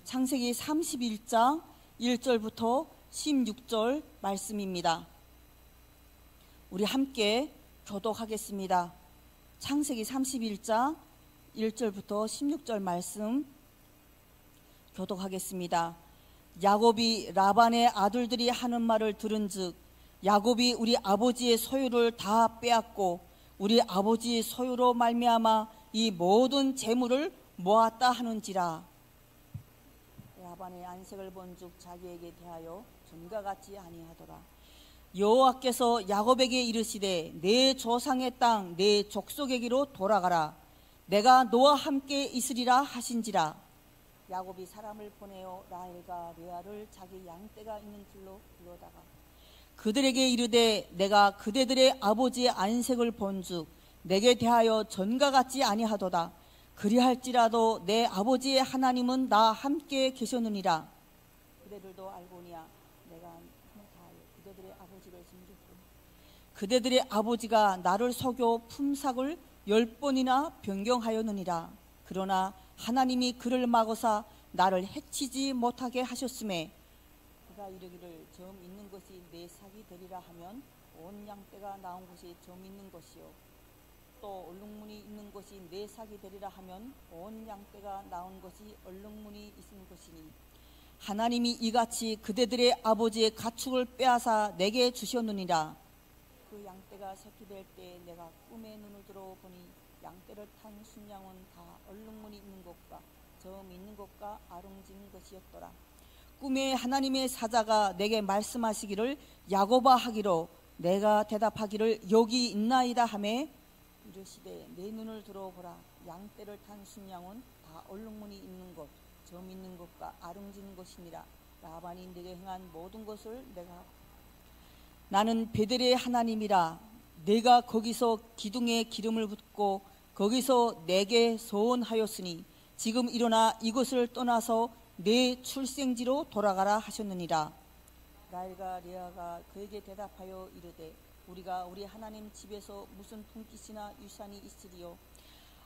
창세기 31장 1절부터 16절 말씀입니다. 우리 함께 교독하겠습니다. 창세기 31장 1절부터 16절 말씀 교독하겠습니다. 야곱이 라반의 아들들이 하는 말을 들은즉 야곱이 우리 아버지의 소유를 다 빼앗고 우리 아버지의 소유로 말미암아 이 모든 재물을 모았다 하는지라. 라반의 안색을 본즉 자기에게 대하여 전과 같지 아니하더라. 여호와께서 야곱에게 이르시되 내 조상의 땅 내 족속에게로 돌아가라. 내가 너와 함께 있으리라 하신지라. 야곱이 사람을 보내어 라헬과 레아를 자기 양떼가 있는 길로 불러다가 그들에게 이르되 내가 그대들의 아버지의 안색을 본즉 내게 대하여 전과 같지 아니하도다. 그리할지라도 내 아버지의 하나님은 나 함께 계셨느니라. 그대들도 알고니야 내가 다하여 그대들의 아버지를 섬겼고 그대들의 아버지가 나를 속여 품삯을 10번이나 변경하였느니라. 그러나 하나님이 그를 막으사 나를 해치지 못하게 하셨음에 그가 이르기를 점 있는 것이 내 삭이 되리라 하면 온 양떼가 나온 것이 점 있는 것이요 또 얼룩무늬 있는 것이 내 삭이 되리라 하면 온 양떼가 나온 것이 얼룩무늬 있는 것이니 하나님이 이같이 그대들의 아버지의 가축을 빼앗아 내게 주셨느니라. 그 양떼가 새끼 될 때 내가 꿈에 눈을 들어보니 양떼를 탄 순양은 다 얼룩무늬 있는 것과 점 있는 것과 아롱진 것이었더라. 꿈에 하나님의 사자가 내게 말씀하시기를 야곱아 하기로 내가 대답하기를 여기 있나이다 하매 이르시되 내 눈을 들어보라. 양떼를 탄 순양은 다 얼룩무늬 있는 것, 점 있는 것과 아롱진 것이니라. 라반이 내게 행한 모든 것을 나는 베델의 하나님이라. 내가 거기서 기둥에 기름을 붓고 거기서 내게 서원하였으니 지금 일어나 이곳을 떠나서 내 출생지로 돌아가라 하셨느니라. 라헬과 레아가 그에게 대답하여 이르되 우리가 우리 하나님 집에서 무슨 분깃이나 유산이 있으리요.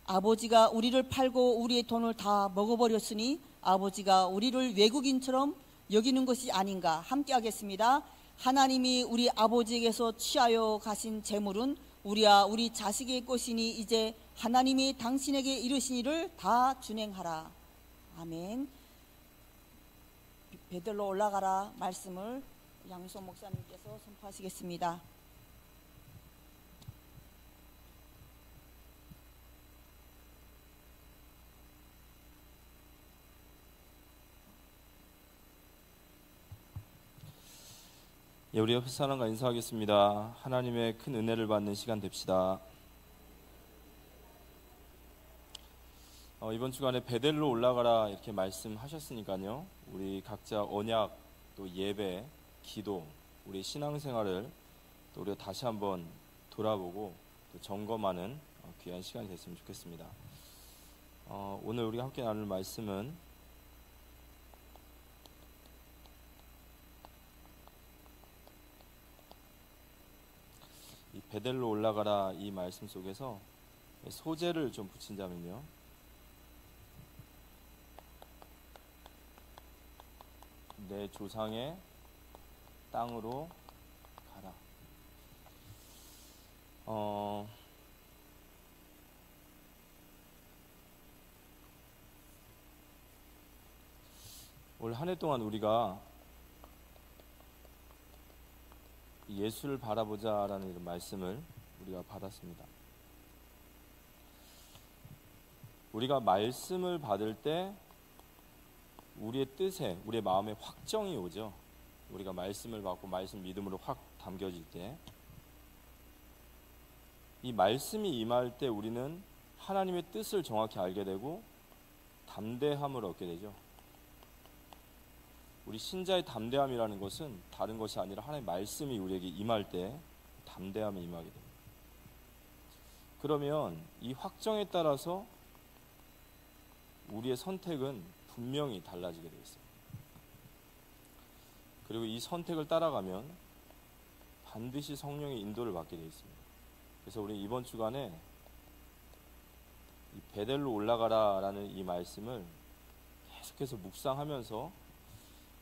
아버지가 우리를 팔고 우리의 돈을 다 먹어버렸으니 아버지가 우리를 외국인처럼 여기는 것이 아닌가. 함께 하겠습니다. 하나님이 우리 아버지에게서 취하여 가신 재물은 우리와 우리 자식의 것이니 이제 하나님이 당신에게 이르신 일을 다 준행하라. 아멘. 베들로 올라가라 말씀을 양희소 목사님께서 선포하시겠습니다. 우리 옆에 사람과 인사하겠습니다. 하나님의 큰 은혜를 받는 시간 됩시다. 이번 주간에 베델로 올라가라 이렇게 말씀하셨으니까요. 우리 각자 언약, 또 예배, 기도, 우리 신앙생활을 또 우리가 다시 한번 돌아보고 또 점검하는 귀한 시간이 됐으면 좋겠습니다. 오늘 우리가 함께 나눌 말씀은 이 베델로 올라가라 이 말씀 속에서 소재를 좀 붙인다면요. 내 조상의 땅으로 가라. 올 한 해 동안 우리가 예수를 바라보자라는 이런 말씀을 우리가 받았습니다. 우리가 말씀을 받을 때 우리의 뜻에, 우리의 마음에 확정이 오죠. 우리가 말씀을 받고 말씀 믿음으로 확 담겨질 때 이 말씀이 임할 때 우리는 하나님의 뜻을 정확히 알게 되고 담대함을 얻게 되죠. 우리 신자의 담대함이라는 것은 다른 것이 아니라 하나님의 말씀이 우리에게 임할 때 담대함이 임하게 됩니다. 그러면 이 확정에 따라서 우리의 선택은 분명히 달라지게 되어 있어요. 그리고 이 선택을 따라가면 반드시 성령의 인도를 받게 되어 있습니다. 그래서 우리 이번 주간에 이 베델로 올라가라라는 이 말씀을 계속 계속해서 묵상하면서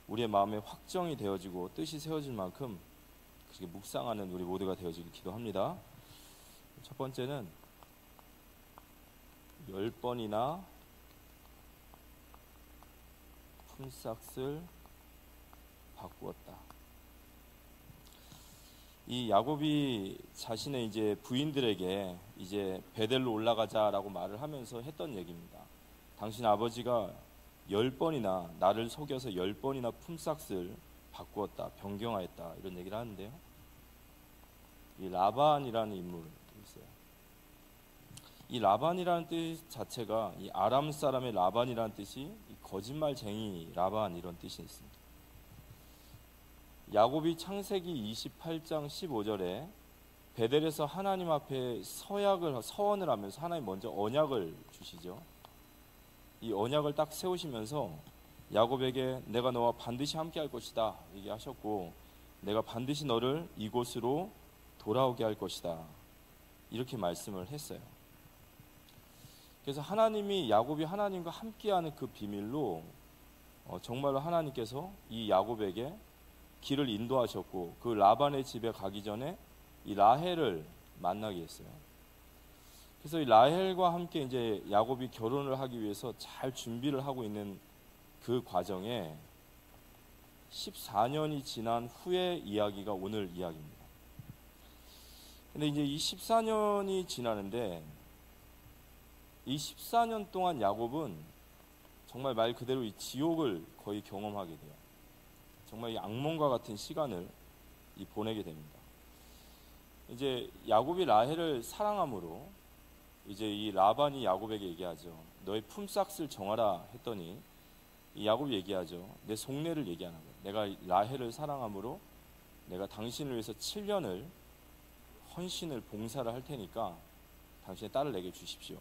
우리의 마음에 확정이 되어지고 뜻이 세워질 만큼 그렇게 묵상하는 우리 모두가 되어지길 기도합니다. 첫 번째는 10번이나 품삯을 바꾸었다. 이 야곱이 자신의 이제 부인들에게 이제 베델로 올라가자라고 말을 하면서 했던 얘기입니다. 당신 아버지가 10번이나 나를 속여서 10번이나 품삯을 바꾸었다, 변경하였다, 이런 얘기를 하는데요. 이 라반이라는 인물이 있어요. 이 라반이라는 뜻 자체가 이 아람 사람의 라반이라는 뜻이 이 거짓말쟁이 라반 이런 뜻이 있습니다. 야곱이 창세기 28장 15절에 베델에서 하나님 앞에 서원을 하면서 하나님 먼저 언약을 주시죠. 이 언약을 딱 세우시면서 야곱에게 내가 너와 반드시 함께 할 것이다 얘기하셨고, 내가 반드시 너를 이곳으로 돌아오게 할 것이다 이렇게 말씀을 했어요. 그래서 하나님이 야곱이 하나님과 함께하는 그 비밀로 정말로 하나님께서 이 야곱에게 길을 인도하셨고, 그 라반의 집에 가기 전에 이 라헬을 만나게 했어요. 그래서 이 라헬과 함께 이제 야곱이 결혼을 하기 위해서 잘 준비를 하고 있는 그 과정에 14년이 지난 후의 이야기가 오늘 이야기입니다. 근데 이제 이 14년이 지나는데 이 14년 동안 야곱은 정말 말 그대로 이 지옥을 거의 경험하게 돼요. 정말 이 악몽과 같은 시간을 보내게 됩니다. 이제 야곱이 라헬을 사랑함으로 이제 이 라반이 야곱에게 얘기하죠. 너의 품삯을 정하라 했더니 이 야곱이 얘기하죠. 내 속내를 얘기하는 거예요. 내가 라헬을 사랑함으로 내가 당신을 위해서 7년을 헌신을 봉사를 할 테니까 당신의 딸을 내게 주십시오.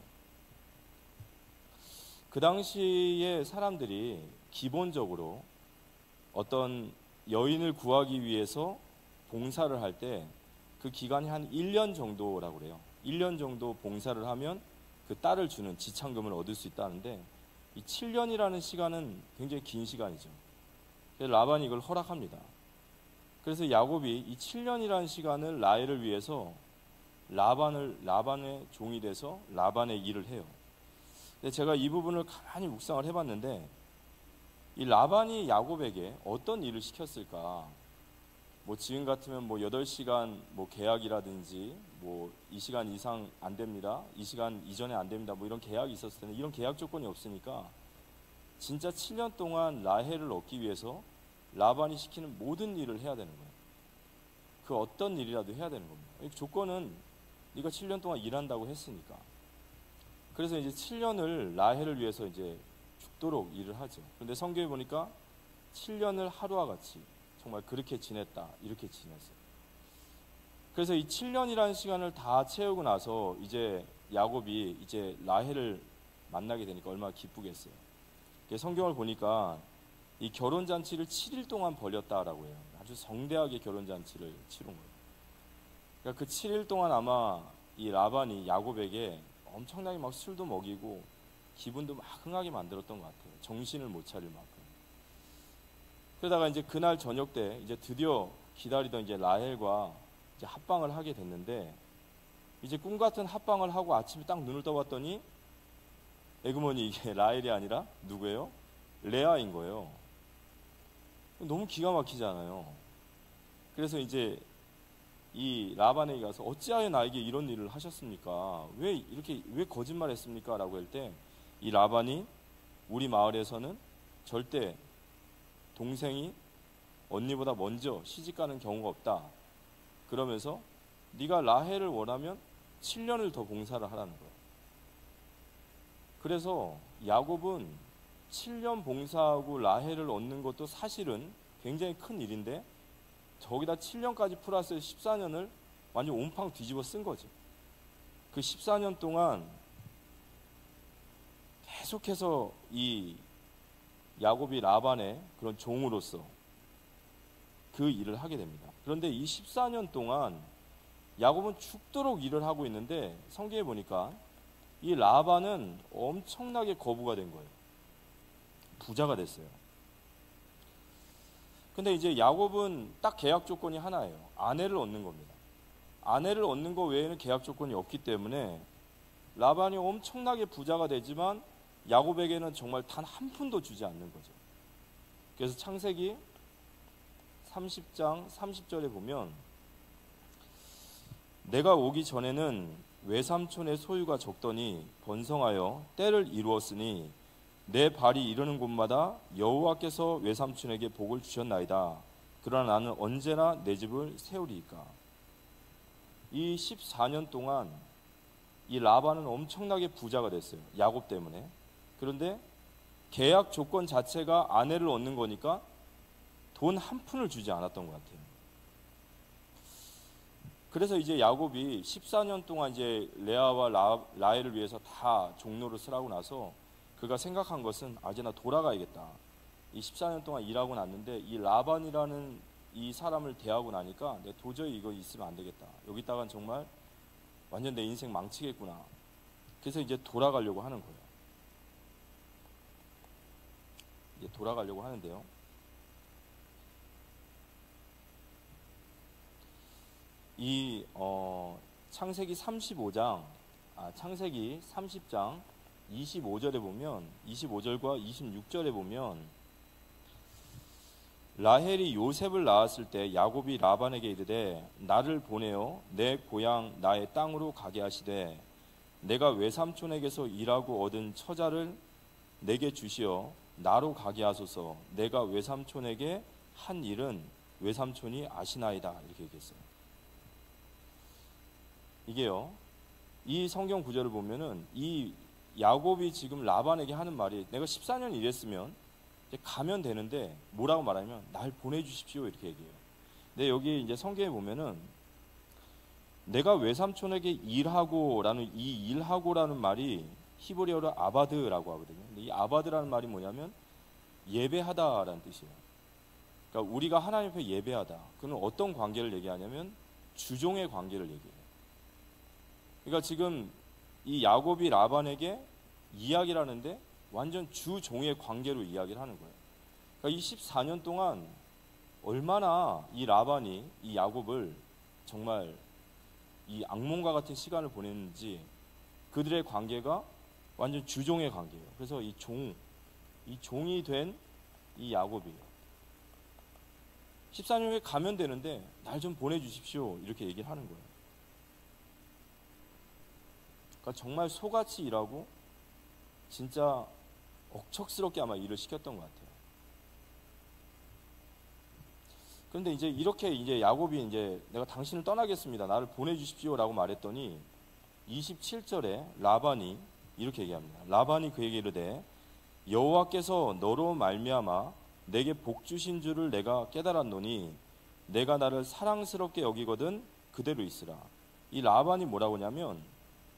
그 당시에 사람들이 기본적으로 어떤 여인을 구하기 위해서 봉사를 할 때 그 기간이 한 1년 정도라고 그래요. 1년 정도 봉사를 하면 그 딸을 주는 지참금을 얻을 수 있다는데, 이 7년이라는 시간은 굉장히 긴 시간이죠. 그래서 라반이 이걸 허락합니다. 그래서 야곱이 이 7년이라는 시간을 라헬을 위해서 라반의 종이 돼서 라반의 일을 해요. 근데 제가 이 부분을 가만히 묵상을 해봤는데, 이 라반이 야곱에게 어떤 일을 시켰을까? 뭐 지금 같으면 뭐 8시간 뭐 계약이라든지 뭐 이 시간 이상 안 됩니다, 이 시간 이전에 안 됩니다, 뭐 이런 계약이 있었을 텐데 이런 계약 조건이 없으니까 진짜 7년 동안 라헬을 얻기 위해서 라반이 시키는 모든 일을 해야 되는 거예요. 그 어떤 일이라도 해야 되는 겁니다. 이 조건은 네가 7년 동안 일한다고 했으니까. 그래서 이제 7년을 라헬을 위해서 이제 죽도록 일을 하죠. 그런데 성경에 보니까 7년을 하루와 같이 정말 그렇게 지냈다 이렇게 지냈어요. 그래서 이 7년이라는 시간을 다 채우고 나서 이제 야곱이 이제 라헬을 만나게 되니까 얼마나 기쁘겠어요. 성경을 보니까 이 결혼잔치를 7일 동안 벌였다라고 해요. 아주 성대하게 결혼잔치를 치른 거예요. 그러니까 그 7일 동안 아마 이 라반이 야곱에게 엄청나게 막 술도 먹이고 기분도 막 흥하게 만들었던 것 같아요. 정신을 못 차릴 만큼. 그러다가 이제 그날 저녁 때 이제 드디어 기다리던 이제 라헬과 이제 합방을 하게 됐는데, 이제 꿈 같은 합방을 하고 아침에 딱 눈을 떠봤더니 에그머니 이게 라헬이 아니라 누구예요? 레아인 거예요. 너무 기가 막히잖아요. 그래서 이제 이 라반에게 가서 어찌하여 나에게 이런 일을 하셨습니까? 왜 거짓말했습니까? 라고 할 때 이 라반이 우리 마을에서는 절대 동생이 언니보다 먼저 시집가는 경우가 없다. 그러면서 네가 라헬을 원하면 7년을 더 봉사를 하라는 거예요. 그래서 야곱은 7년 봉사하고 라헬을 얻는 것도 사실은 굉장히 큰 일인데, 저기다 7년까지 플러스 14년을 완전 온팡 뒤집어 쓴 거죠. 그 14년 동안 계속해서 이 야곱이 라반의 그런 종으로서 그 일을 하게 됩니다. 그런데 이 14년 동안 야곱은 죽도록 일을 하고 있는데 성경에 보니까 이 라반은 엄청나게 거부가 된 거예요. 부자가 됐어요. 근데 이제 야곱은 딱 계약 조건이 하나예요. 아내를 얻는 겁니다. 아내를 얻는 거 외에는 계약 조건이 없기 때문에 라반이 엄청나게 부자가 되지만 야곱에게는 정말 단 한 푼도 주지 않는 거죠. 그래서 창세기 30장 30절에 보면 내가 오기 전에는 외삼촌의 소유가 적더니 번성하여 때를 이루었으니 내 발이 이르는 곳마다 여호와께서 외삼촌에게 복을 주셨나이다. 그러나 나는 언제나 내 집을 세우리이까. 이 14년 동안 이 라반은 엄청나게 부자가 됐어요. 야곱 때문에. 그런데 계약 조건 자체가 아내를 얻는 거니까 돈 한 푼을 주지 않았던 것 같아요. 그래서 이제 야곱이 14년 동안 이제 레아와 라헬을 위해서 다 종로를 쓰라고 나서 그가 생각한 것은 이제 나 돌아가야겠다. 이 14년 동안 일하고 났는데 이 라반이라는 이 사람을 대하고 나니까 내가 도저히 이거 있으면 안 되겠다. 여기다간 정말 완전 내 인생 망치겠구나. 그래서 이제 돌아가려고 하는 거예요. 이제 돌아가려고 하는데요. 이 창세기 30장 25절에 보면 25절과 26절에 보면 라헬이 요셉을 낳았을 때 야곱이 라반에게 이르되 나를 보내어 내 고향 나의 땅으로 가게 하시되 내가 외삼촌에게서 일하고 얻은 처자를 내게 주시어 나로 가게 하소서. 내가 외삼촌에게 한 일은 외삼촌이 아시나이다. 이렇게 얘기했어요. 이게요, 이 성경 구절을 보면은 이 야곱이 지금 라반에게 하는 말이 내가 14년 일했으면 이제 가면 되는데 뭐라고 말하면 날 보내주십시오 이렇게 얘기해요. 근데 여기 이제 성경에 보면은 내가 외삼촌에게 일하고라는 이 일하고라는 말이 히브리어로 아바드라고 하거든요. 근데 이 아바드라는 말이 뭐냐면 예배하다라는 뜻이에요. 그러니까 우리가 하나님 앞에 예배하다. 그는 어떤 관계를 얘기하냐면 주종의 관계를 얘기해요. 그러니까 지금 이 야곱이 라반에게 이야기를 하는데 완전 주종의 관계로 이야기를 하는 거예요. 그러니까 이 14년 동안 얼마나 이 라반이 이 야곱을 정말 이 악몽과 같은 시간을 보냈는지 그들의 관계가 완전 주종의 관계예요. 그래서 이 종이 된 이 야곱이에요. 14년 후에 가면 되는데 날 좀 보내주십시오 이렇게 얘기를 하는 거예요. 그러니까 정말 소같이 일하고 진짜 억척스럽게 아마 일을 시켰던 것 같아요. 그런데 이제 이렇게 이제 야곱이 이제 내가 당신을 떠나겠습니다. 나를 보내주십시오라고 말했더니 27절에 라반이 이렇게 얘기합니다. 라반이 그에게 이르되 여호와께서 너로 말미암아 내게 복 주신 줄을 내가 깨달았노니 내가 나를 사랑스럽게 여기거든 그대로 있으라. 이 라반이 뭐라고 하냐면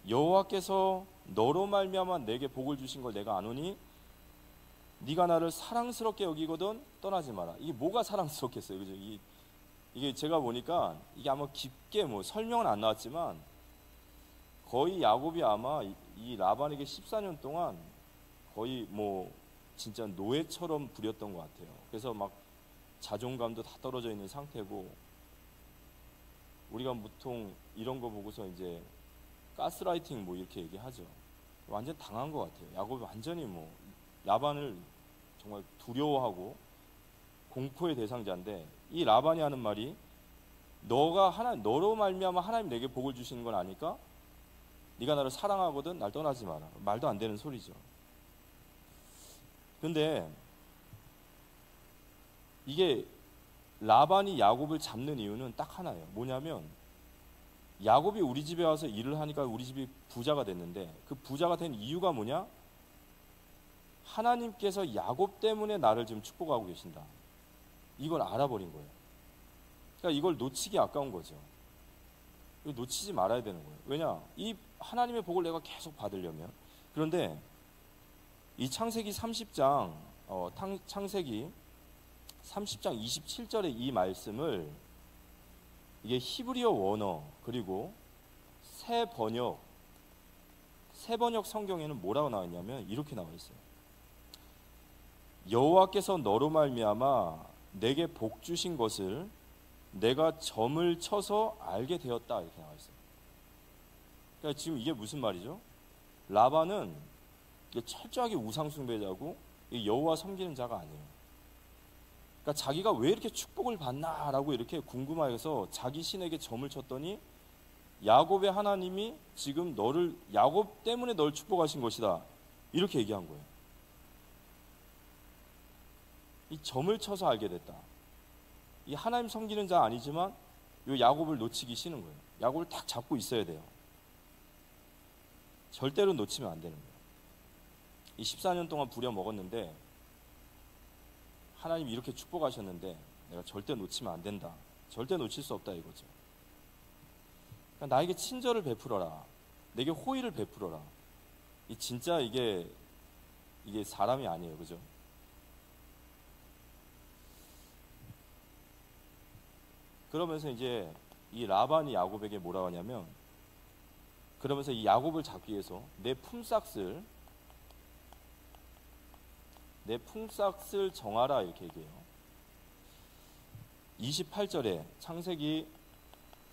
여호와께서 너로 말미암아 내게 복을 주신 걸 내가 아노니 네가 나를 사랑스럽게 여기거든 떠나지 마라. 이게 뭐가 사랑스럽겠어요, 그죠? 이게 제가 보니까 이게 아마 깊게 뭐 설명은 안 나왔지만 거의 야곱이 아마 이 라반에게 14년 동안 거의 뭐 진짜 노예처럼 부렸던 것 같아요. 그래서 막 자존감도 다 떨어져 있는 상태고 우리가 보통 이런 거 보고서 이제 가스라이팅 뭐 이렇게 얘기하죠. 완전 당한 것 같아요. 야곱이 완전히 뭐 라반을 정말 두려워하고 공포의 대상자인데 이 라반이 하는 말이 너로 말미암아 하나님 내게 복을 주시는 건 아니까 네가 나를 사랑하거든 날 떠나지 마라. 말도 안 되는 소리죠. 근데 이게 라반이 야곱을 잡는 이유는 딱 하나예요. 뭐냐면 야곱이 우리 집에 와서 일을 하니까 우리 집이 부자가 됐는데 그 부자가 된 이유가 뭐냐? 하나님께서 야곱 때문에 나를 지금 축복하고 계신다. 이걸 알아버린 거예요. 그러니까 이걸 놓치기 아까운 거죠. 이거 놓치지 말아야 되는 거예요. 왜냐? 이 하나님의 복을 내가 계속 받으려면. 그런데 이 창세기 30장 창세기 30장 27절의 이 말씀을 이게 히브리어 원어 그리고 새 번역 성경에는 뭐라고 나와 있냐면 이렇게 나와 있어요. 여호와께서 너로 말미암아 내게 복 주신 것을 내가 점을 쳐서 알게 되었다 이렇게 나와 있어요. 그러니까 지금 이게 무슨 말이죠? 라반은 철저하게 우상 숭배자고 여호와 섬기는 자가 아니에요. 그러니까 자기가 왜 이렇게 축복을 받나라고 이렇게 궁금해서 자기 신에게 점을 쳤더니 야곱의 하나님이 지금 너를 야곱 때문에 널 축복하신 것이다 이렇게 얘기한 거예요. 이 점을 쳐서 알게 됐다. 이 하나님 섬기는 자 아니지만 이 야곱을 놓치기 싫은 거예요. 야곱을 딱 잡고 있어야 돼요. 절대로 놓치면 안 되는 거예요. 이 14년 동안 부려먹었는데 하나님이 이렇게 축복하셨는데 내가 절대 놓치면 안 된다. 절대 놓칠 수 없다 이거죠. 그러니까 나에게 친절을 베풀어라. 내게 호의를 베풀어라. 이 진짜 이게 사람이 아니에요. 그죠? 그러면서 이제 이 라반이 야곱에게 뭐라고 하냐면, 그러면서 이 야곱을 잡기 위해서 내 품삯을 정하라 이렇게 얘기해요. 28절에 창세기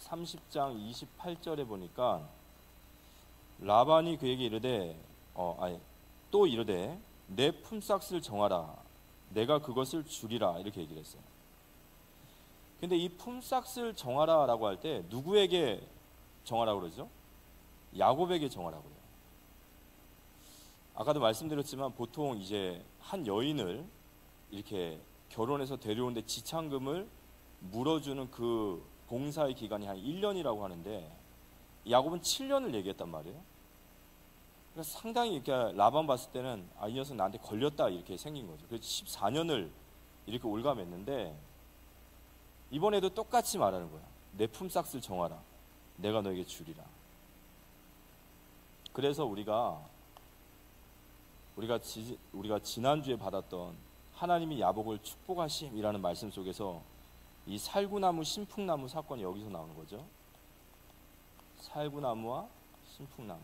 30장 28절에 보니까 라반이 그에게 이르되 또 이르되 내 품삯을 정하라 내가 그것을 주리라 이렇게 얘기를 했어요. 근데 이 품삯을 정하라라고 할 때 누구에게 정하라고 그러죠? 야곱에게 정하라고 그래요. 아까도 말씀드렸지만 보통 이제 한 여인을 이렇게 결혼해서 데려오는데 지참금을 물어주는 그 봉사의 기간이 한 1년이라고 하는데 야곱은 7년을 얘기했단 말이에요. 그러니까 상당히 이렇게 라반 봤을 때는 이 녀석 나한테 걸렸다 이렇게 생긴 거죠. 그래서 14년을 이렇게 올가맸는데 이번에도 똑같이 말하는 거야. 내 품삯을 정하라. 내가 너에게 주리라. 그래서 우리가 지난주에 받았던 하나님이 야곱을 축복하심이라는 말씀 속에서 이 살구나무 신풍나무 사건이 여기서 나오는 거죠. 살구나무와 신풍나무.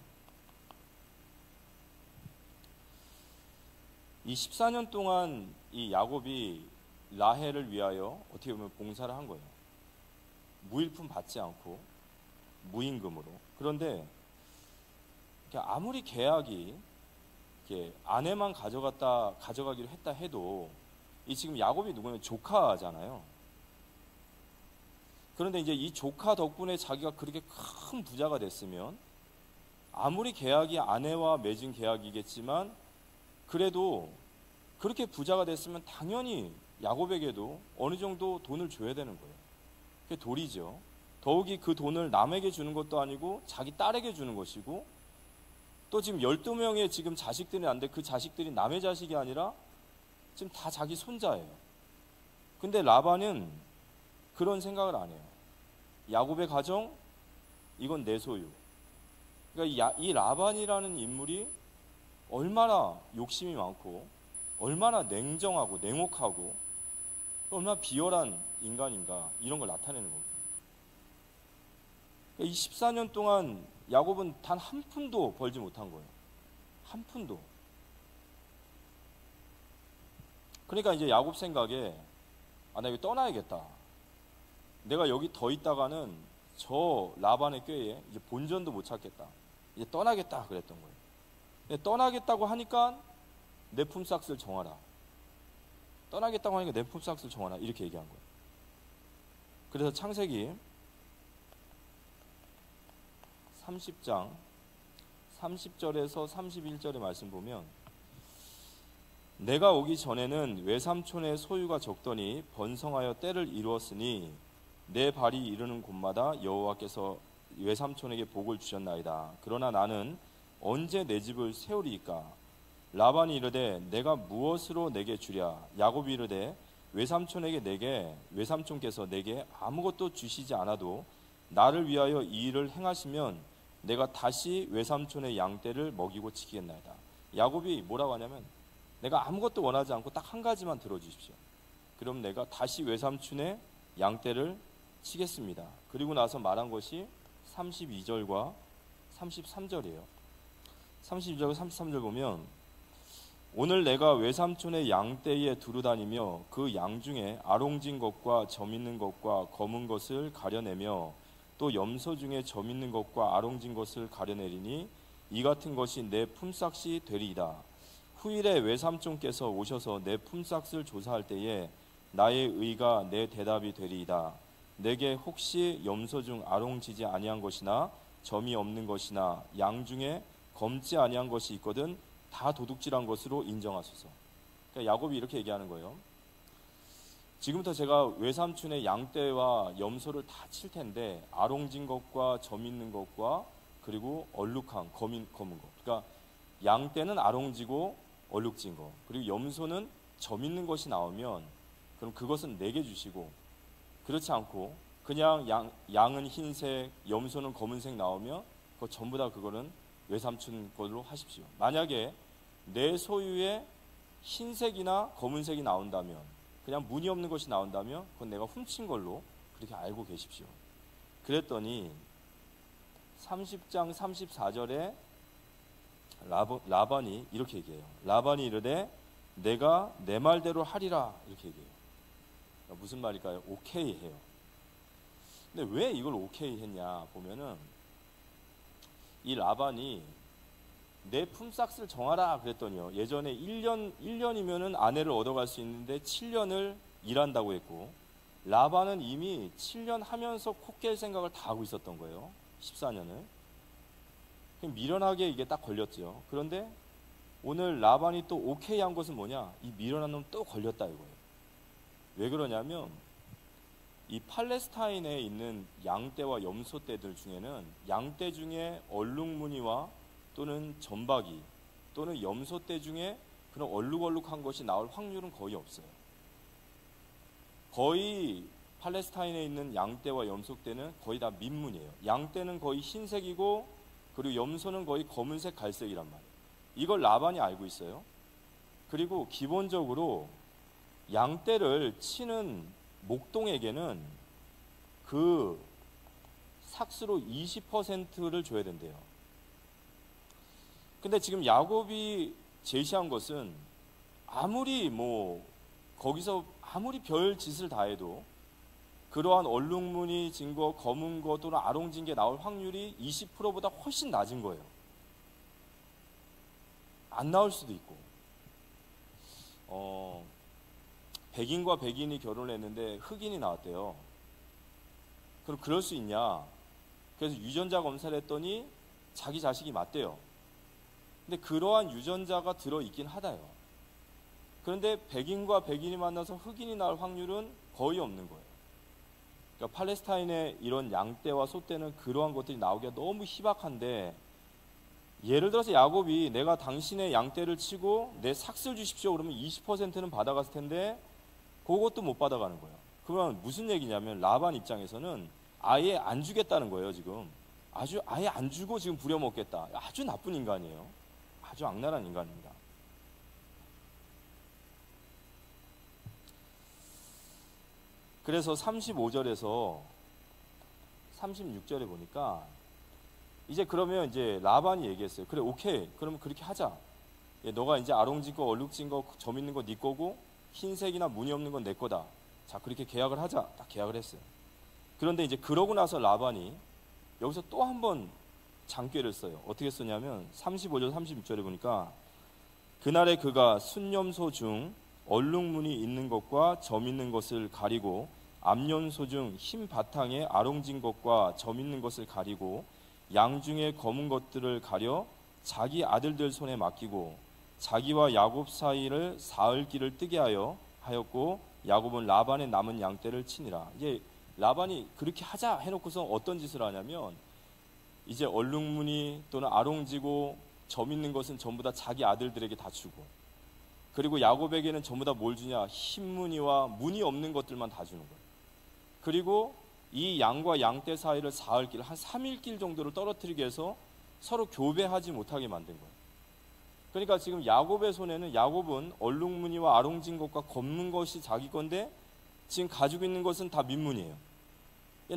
이 14년 동안 이 야곱이 라헬을 위하여 어떻게 보면 봉사를 한 거예요. 무일품 받지 않고 무임금으로. 그런데 아무리 계약이 아내만 가져가기로 했다 해도 이 지금 야곱이 누구냐면 조카잖아요. 그런데 이제 이 조카 덕분에 자기가 그렇게 큰 부자가 됐으면 아무리 계약이 아내와 맺은 계약이겠지만 그래도 그렇게 부자가 됐으면 당연히 야곱에게도 어느 정도 돈을 줘야 되는 거예요. 그게 도리죠. 더욱이 그 돈을 남에게 주는 것도 아니고 자기 딸에게 주는 것이고 또 지금 12명의 지금 자식들이 있는데 그 자식들이 남의 자식이 아니라 지금 다 자기 손자예요. 근데 라반은 그런 생각을 안 해요. 야곱의 가정, 이건 내 소유. 그러니까 이 라반이라는 인물이 얼마나 욕심이 많고 얼마나 냉정하고 냉혹하고 얼마나 비열한 인간인가 이런 걸 나타내는 거예요. 이 14년 동안 야곱은 단 한 푼도 벌지 못한 거예요. 한 푼도. 그러니까 이제 야곱 생각에 나 여기 떠나야겠다. 내가 여기 더 있다가는 저 라반의 꾀에 이제 본전도 못 찾겠다. 이제 떠나겠다 그랬던 거예요. 근데 떠나겠다고 하니까 내 품삯을 정하라. 떠나겠다고 하니까 내 품삯을 정하라 이렇게 얘기한 거예요. 그래서 창세기 30장 30절에서 31절의 말씀 보면 내가 오기 전에는 외삼촌의 소유가 적더니 번성하여 때를 이루었으니 내 발이 이르는 곳마다 여호와께서 외삼촌에게 복을 주셨나이다. 그러나 나는 언제 내 집을 세우리이까? 라반이 이르되 내가 무엇으로 내게 주랴? 야곱이 이르되 외삼촌께서 내게 아무것도 주시지 않아도 나를 위하여 이 일을 행하시면 내가 다시 외삼촌의 양떼를 먹이고 치겠나이다. 야곱이 뭐라고 하냐면 내가 아무것도 원하지 않고 딱 한 가지만 들어주십시오. 그럼 내가 다시 외삼촌의 양떼를 치겠습니다. 그리고 나서 말한 것이 32절과 33절이에요. 32절과 33절 보면 오늘 내가 외삼촌의 양떼에 두루다니며 그 양 중에 아롱진 것과 점 있는 것과 검은 것을 가려내며 또 염소 중에 점 있는 것과 아롱진 것을 가려내리니 이 같은 것이 내 품삯이 되리이다. 후일에 외삼촌께서 오셔서 내 품삯을 조사할 때에 나의 의가 내 대답이 되리이다. 내게 혹시 염소 중 아롱지지 아니한 것이나 점이 없는 것이나 양 중에 검지 아니한 것이 있거든 다 도둑질한 것으로 인정하소서. 그러니까 야곱이 이렇게 얘기하는 거예요. 지금부터 제가 외삼촌의 양떼와 염소를 다 칠 텐데 아롱진 것과 점 있는 것과 그리고 얼룩한 검은 것. 그러니까 양떼는 아롱지고 얼룩진 거, 그리고 염소는 점 있는 것이 나오면 그럼 그것은 내게 주시고, 그렇지 않고 그냥 양은 흰색, 염소는 검은색 나오면 그거 전부 다 그거는 외삼촌 걸로 하십시오. 만약에 내 소유에 흰색이나 검은색이 나온다면, 그냥 무늬 없는 것이 나온다면 그건 내가 훔친 걸로 그렇게 알고 계십시오. 그랬더니 30장 34절에 라반이 이렇게 얘기해요. 라반이 이르되 내가 내 말대로 하리라, 이렇게 얘기해요. 무슨 말일까요? 오케이 해요. 근데 왜 이걸 오케이 했냐 보면은, 이 라반이 내 품삯을 정하라 그랬더니요, 예전에 1년이면은 아내를 얻어갈 수 있는데 7년을 일한다고 했고, 라반은 이미 7년 하면서 코 깰 생각을 다 하고 있었던 거예요. 14년을. 미련하게 이게 딱 걸렸죠. 그런데 오늘 라반이 또 오케이 한 것은 뭐냐? 이 미련한 놈 또 걸렸다 이거예요. 왜 그러냐면, 이 팔레스타인에 있는 양떼와 염소떼들 중에는 양떼 중에 얼룩무늬와 또는 점박이 또는 염소떼 중에 그런 얼룩얼룩한 것이 나올 확률은 거의 없어요. 거의 팔레스타인에 있는 양떼와 염소떼는 거의 다 민물이에요. 양떼는 거의 흰색이고 그리고 염소는 거의 검은색, 갈색이란 말이에요. 이걸 라반이 알고 있어요. 그리고 기본적으로 양떼를 치는 목동에게는 그 삭스로 20%를 줘야 된대요. 근데 지금 야곱이 제시한 것은 아무리 거기서 아무리 별 짓을 다 해도 그러한 얼룩무늬 진 거, 검은 거 또는 아롱진 게 나올 확률이 20%보다 훨씬 낮은 거예요. 안 나올 수도 있고. 백인과 백인이 결혼을 했는데 흑인이 나왔대요. 그럼 그럴 수 있냐? 그래서 유전자 검사를 했더니 자기 자식이 맞대요. 근데 그러한 유전자가 들어있긴 하다요. 그런데 백인과 백인이 만나서 흑인이 나올 확률은 거의 없는 거예요. 그러니까 팔레스타인의 이런 양떼와 소떼는 그러한 것들이 나오기가 너무 희박한데, 예를 들어서 야곱이 내가 당신의 양떼를 치고 내 삭스를 주십시오 그러면 20%는 받아갔을 텐데 그것도 못 받아가는 거예요. 그러면 무슨 얘기냐면 라반 입장에서는 아예 안 주겠다는 거예요. 지금 아예 안 주고 지금 부려먹겠다. 아주 나쁜 인간이에요. 아주 악랄한 인간입니다. 그래서 35절에서 36절에 보니까 이제 그러면 이제 라반이 얘기했어요. 그래, 오케이, 그러면 그렇게 하자. 너가 이제 아롱진 거, 얼룩진 거, 점 있는 거 네 거고 흰색이나 무늬 없는 건 내 거다. 자, 그렇게 계약을 하자. 딱 계약을 했어요. 그런데 이제 그러고 나서 라반이 여기서 또 한 번 장꾀를 써요. 어떻게 쓰냐면 35절 36절에 보니까 그날에 그가 순염소 중 얼룩무늬 있는 것과 점 있는 것을 가리고 암염소 중 흰 바탕에 아롱진 것과 점 있는 것을 가리고 양 중에 검은 것들을 가려 자기 아들들 손에 맡기고 자기와 야곱 사이를 사흘길을 뜨게 하였고 야곱은 라반의 남은 양떼를 치니라. 이제 라반이 그렇게 하자 해놓고서 어떤 짓을 하냐면 이제 얼룩무늬 또는 아롱지고 점 있는 것은 전부 다 자기 아들들에게 다 주고, 그리고 야곱에게는 전부 다 뭘 주냐? 흰 무늬와 무늬 없는 것들만 다 주는 거예요. 그리고 이 양과 양떼 사이를 사흘길, 한 3일길 정도를 떨어뜨리게 해서 서로 교배하지 못하게 만든 거예요. 그러니까 지금 야곱의 손에는, 야곱은 얼룩무늬와 아롱진 것과 검은 것이 자기 건데 지금 가지고 있는 것은 다 민무늬예요.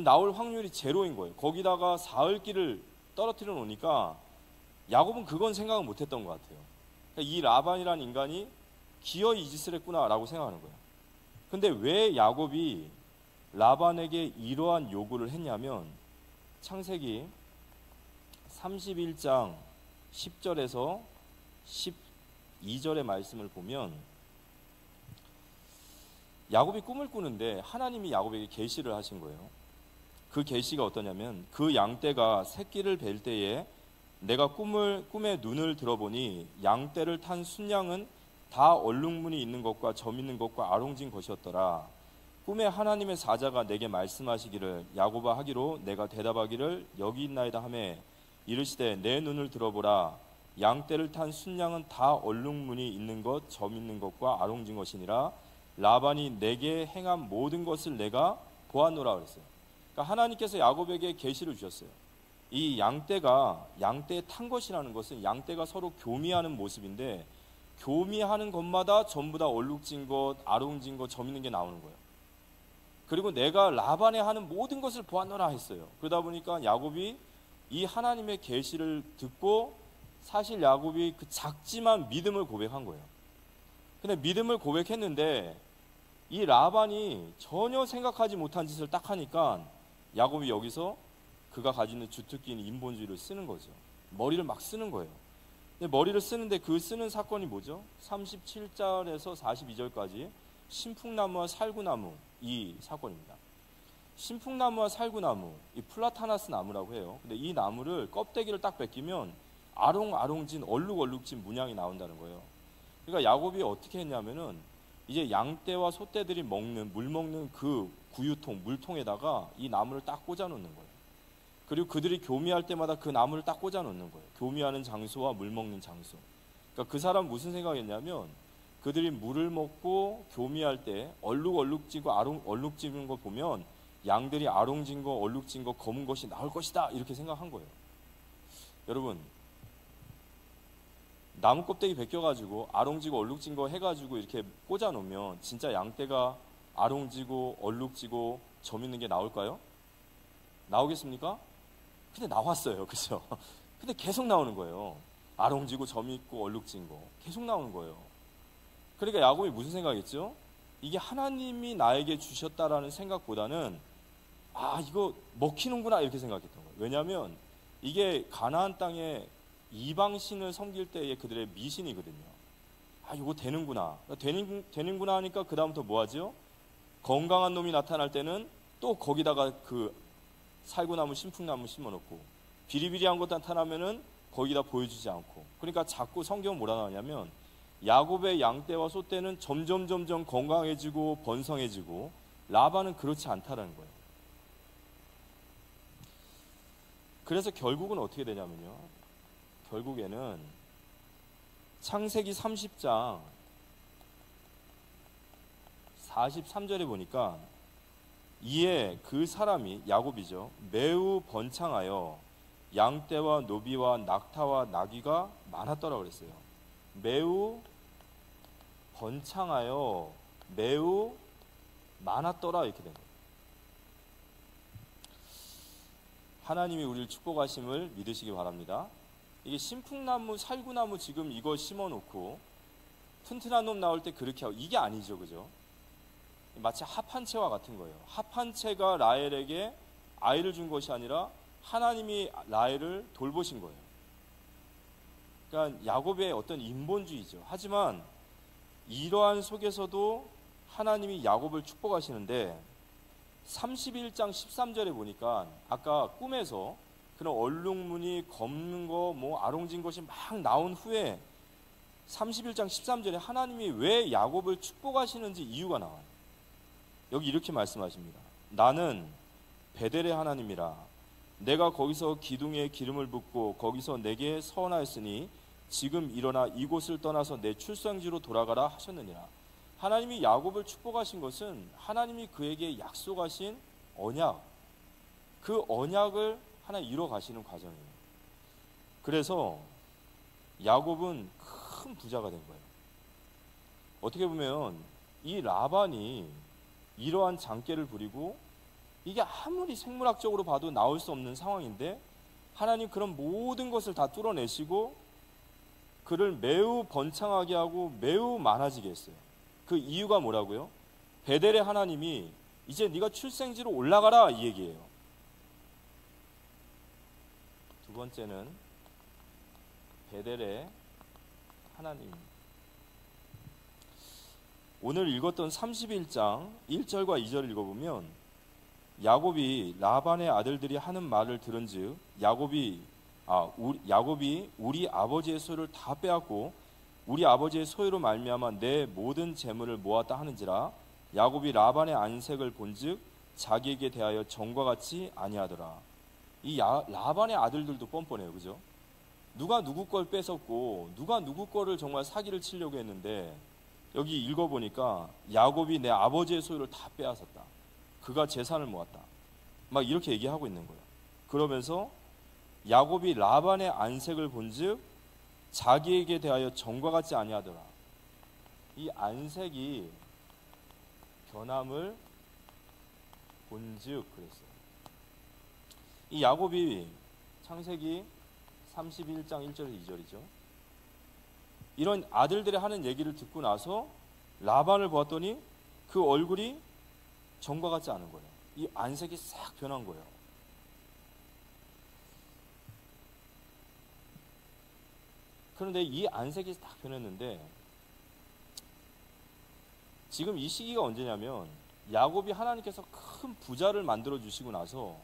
나올 확률이 제로인 거예요. 거기다가 사흘길을 떨어뜨려 놓으니까 야곱은 그건 생각을 못했던 것 같아요. 이 라반이라는 인간이 기어이 이 짓을 했구나라고 생각하는 거예요. 근데 왜 야곱이 라반에게 이러한 요구를 했냐면 창세기 31장 10절에서 12절의 말씀을 보면 야곱이 꿈을 꾸는데 하나님이 야곱에게 계시를 하신 거예요. 그 계시가 어떠냐면 그 양떼가 새끼를 뵐 때에 내가 꿈에 눈을 들어보니 양떼를 탄 순양은 다 얼룩무늬 있는 것과 점 있는 것과 아롱진 것이었더라. 꿈에 하나님의 사자가 내게 말씀하시기를 야곱아 하기로 내가 대답하기를 여기 있나이다 하매 이르시되 내 눈을 들어보라 양떼를 탄 순양은 다 얼룩무늬 있는 것 점 있는 것과 아롱진 것이니라. 라반이 내게 행한 모든 것을 내가 보았노라 그랬어요. 그러니까 하나님께서 야곱에게 계시를 주셨어요. 이 양떼에 탄 것이라는 것은 양떼가 서로 교미하는 모습인데 교미하는 것마다 전부 다 얼룩진 것, 아롱진 것, 점 있는 게 나오는 거예요. 그리고 내가 라반에 하는 모든 것을 보았노라 했어요. 그러다 보니까 야곱이 이 하나님의 계시를 듣고 사실 야곱이 그 작지만 믿음을 고백한 거예요. 근데 믿음을 고백했는데 이 라반이 전혀 생각하지 못한 짓을 딱 하니까 야곱이 여기서 그가 가지는 주특기인 인본주의를 쓰는 거죠. 머리를 막 쓰는 거예요. 근데 머리를 쓰는데 그 쓰는 사건이 뭐죠? 37절에서 42절까지 신풍나무와 살구나무 이 사건입니다. 신풍나무와 살구나무, 이 플라타나스 나무라고 해요. 근데 이 나무를 껍데기를 딱 벗기면 아롱아롱진 얼룩얼룩진 문양이 나온다는 거예요. 그러니까 야곱이 어떻게 했냐면은 이제 양떼와 소떼들이 물 먹는 그 구유통, 물통에다가 이 나무를 딱 꽂아 놓는 거예요. 그리고 그들이 교미할 때마다 그 나무를 딱 꽂아 놓는 거예요. 교미하는 장소와 물 먹는 장소. 그러니까 그 사람 무슨 생각했냐면 그들이 물을 먹고 교미할 때 얼룩얼룩지고 얼룩지는 거 보면 양들이 아롱진 거, 얼룩진 거, 검은 것이 나올 것이다 이렇게 생각한 거예요. 여러분 나무 껍데기 벗겨가지고 아롱지고 얼룩진 거 해가지고 이렇게 꽂아놓으면 진짜 양떼가 아롱지고 얼룩지고 점 있는 게 나올까요? 나오겠습니까? 근데 나왔어요. 그죠? 근데 계속 나오는 거예요. 아롱지고 점 있고 얼룩진 거 계속 나오는 거예요. 그러니까 야곱이 무슨 생각했죠? 이게 하나님이 나에게 주셨다라는 생각보다는 이거 먹히는구나 이렇게 생각했던 거예요. 왜냐하면 이게 가나안 땅에 이방신을 섬길 때의 그들의 미신이거든요. 이거 되는구나. 되는구나 하니까 그 다음부터 뭐 하죠? 건강한 놈이 나타날 때는 또 거기다가 그 살구나무, 신풍나무 심어놓고 비리비리한 것 나타나면은 거기다 보여주지 않고. 그러니까 자꾸 성경은 뭐라 나오냐면 야곱의 양떼와 소떼는 점점 건강해지고 번성해지고 라반은 그렇지 않다라는 거예요. 그래서 결국은 어떻게 되냐면요. 결국에는 창세기 30장 43절에 보니까 이에 그 사람이 야곱이죠. 매우 번창하여 양떼와 노비와 낙타와 나귀가 많았더라 그랬어요. 매우 번창하여 매우 많았더라 이렇게 된 거예요. 하나님이 우리를 축복하심을 믿으시기 바랍니다. 이게 신풍나무, 살구나무 지금 이거 심어놓고 튼튼한 놈 나올 때 그렇게 하고 이게 아니죠, 그죠? 마치 합한 채와 같은 거예요. 합한 채가 라헬에게 아이를 준 것이 아니라 하나님이 라헬을 돌보신 거예요. 그러니까 야곱의 어떤 인본주의죠. 하지만 이러한 속에서도 하나님이 야곱을 축복하시는데 31장 13절에 보니까 아까 꿈에서 그런 얼룩무늬 검는 거 아롱진 것이 막 나온 후에 31장 13절에 하나님이 왜 야곱을 축복하시는지 이유가 나와요. 여기 이렇게 말씀하십니다. 나는 베델의 하나님이라. 내가 거기서 기둥에 기름을 붓고 거기서 내게 서원하였으니 지금 일어나 이곳을 떠나서 내 출생지로 돌아가라 하셨느니라. 하나님이 야곱을 축복하신 것은 하나님이 그에게 약속하신 언약, 그 언약을 하나 이뤄 가시는 과정이에요. 그래서 야곱은 큰 부자가 된 거예요. 어떻게 보면 이 라반이 이러한 장깨를 부리고 이게 아무리 생물학적으로 봐도 나올 수 없는 상황인데 하나님 그런 모든 것을 다 뚫어내시고 그를 매우 번창하게 하고 매우 많아지게 했어요. 그 이유가 뭐라고요? 베델의 하나님이 이제 네가 출생지로 올라가라 이 얘기예요. 두 번째는 베델의 하나님. 오늘 읽었던 31장 1절과 2절 읽어보면 야곱이 라반의 아들들이 하는 말을 들은즉 야곱이 우리 아버지의 소유를 다 빼앗고 우리 아버지의 소유로 말미암아 내 모든 재물을 모았다 하는지라. 야곱이 라반의 안색을 본즉 자기에게 대하여 전과 같이 아니하더라. 이 라반의 아들들도 뻔뻔해요, 그죠? 누가 누구 걸 뺏었고 누가 누구 거를 정말 사기를 치려고 했는데 여기 읽어보니까 야곱이 내 아버지의 소유를 다 빼앗았다. 그가 재산을 모았다. 막 이렇게 얘기하고 있는 거예요. 그러면서 야곱이 라반의 안색을 본즉 자기에게 대하여 전과 같지 아니하더라. 이 안색이 변함을 본즉 그랬어요. 이 야곱이 창세기 31장 1절에서 2절이죠. 이런 아들들이 하는 얘기를 듣고 나서 라반을 보았더니 그 얼굴이 전과 같지 않은 거예요. 이 안색이 싹 변한 거예요. 그런데 이 안색이 딱 변했는데 지금 이 시기가 언제냐면 야곱이 하나님께서 큰 부자를 만들어 주시고 나서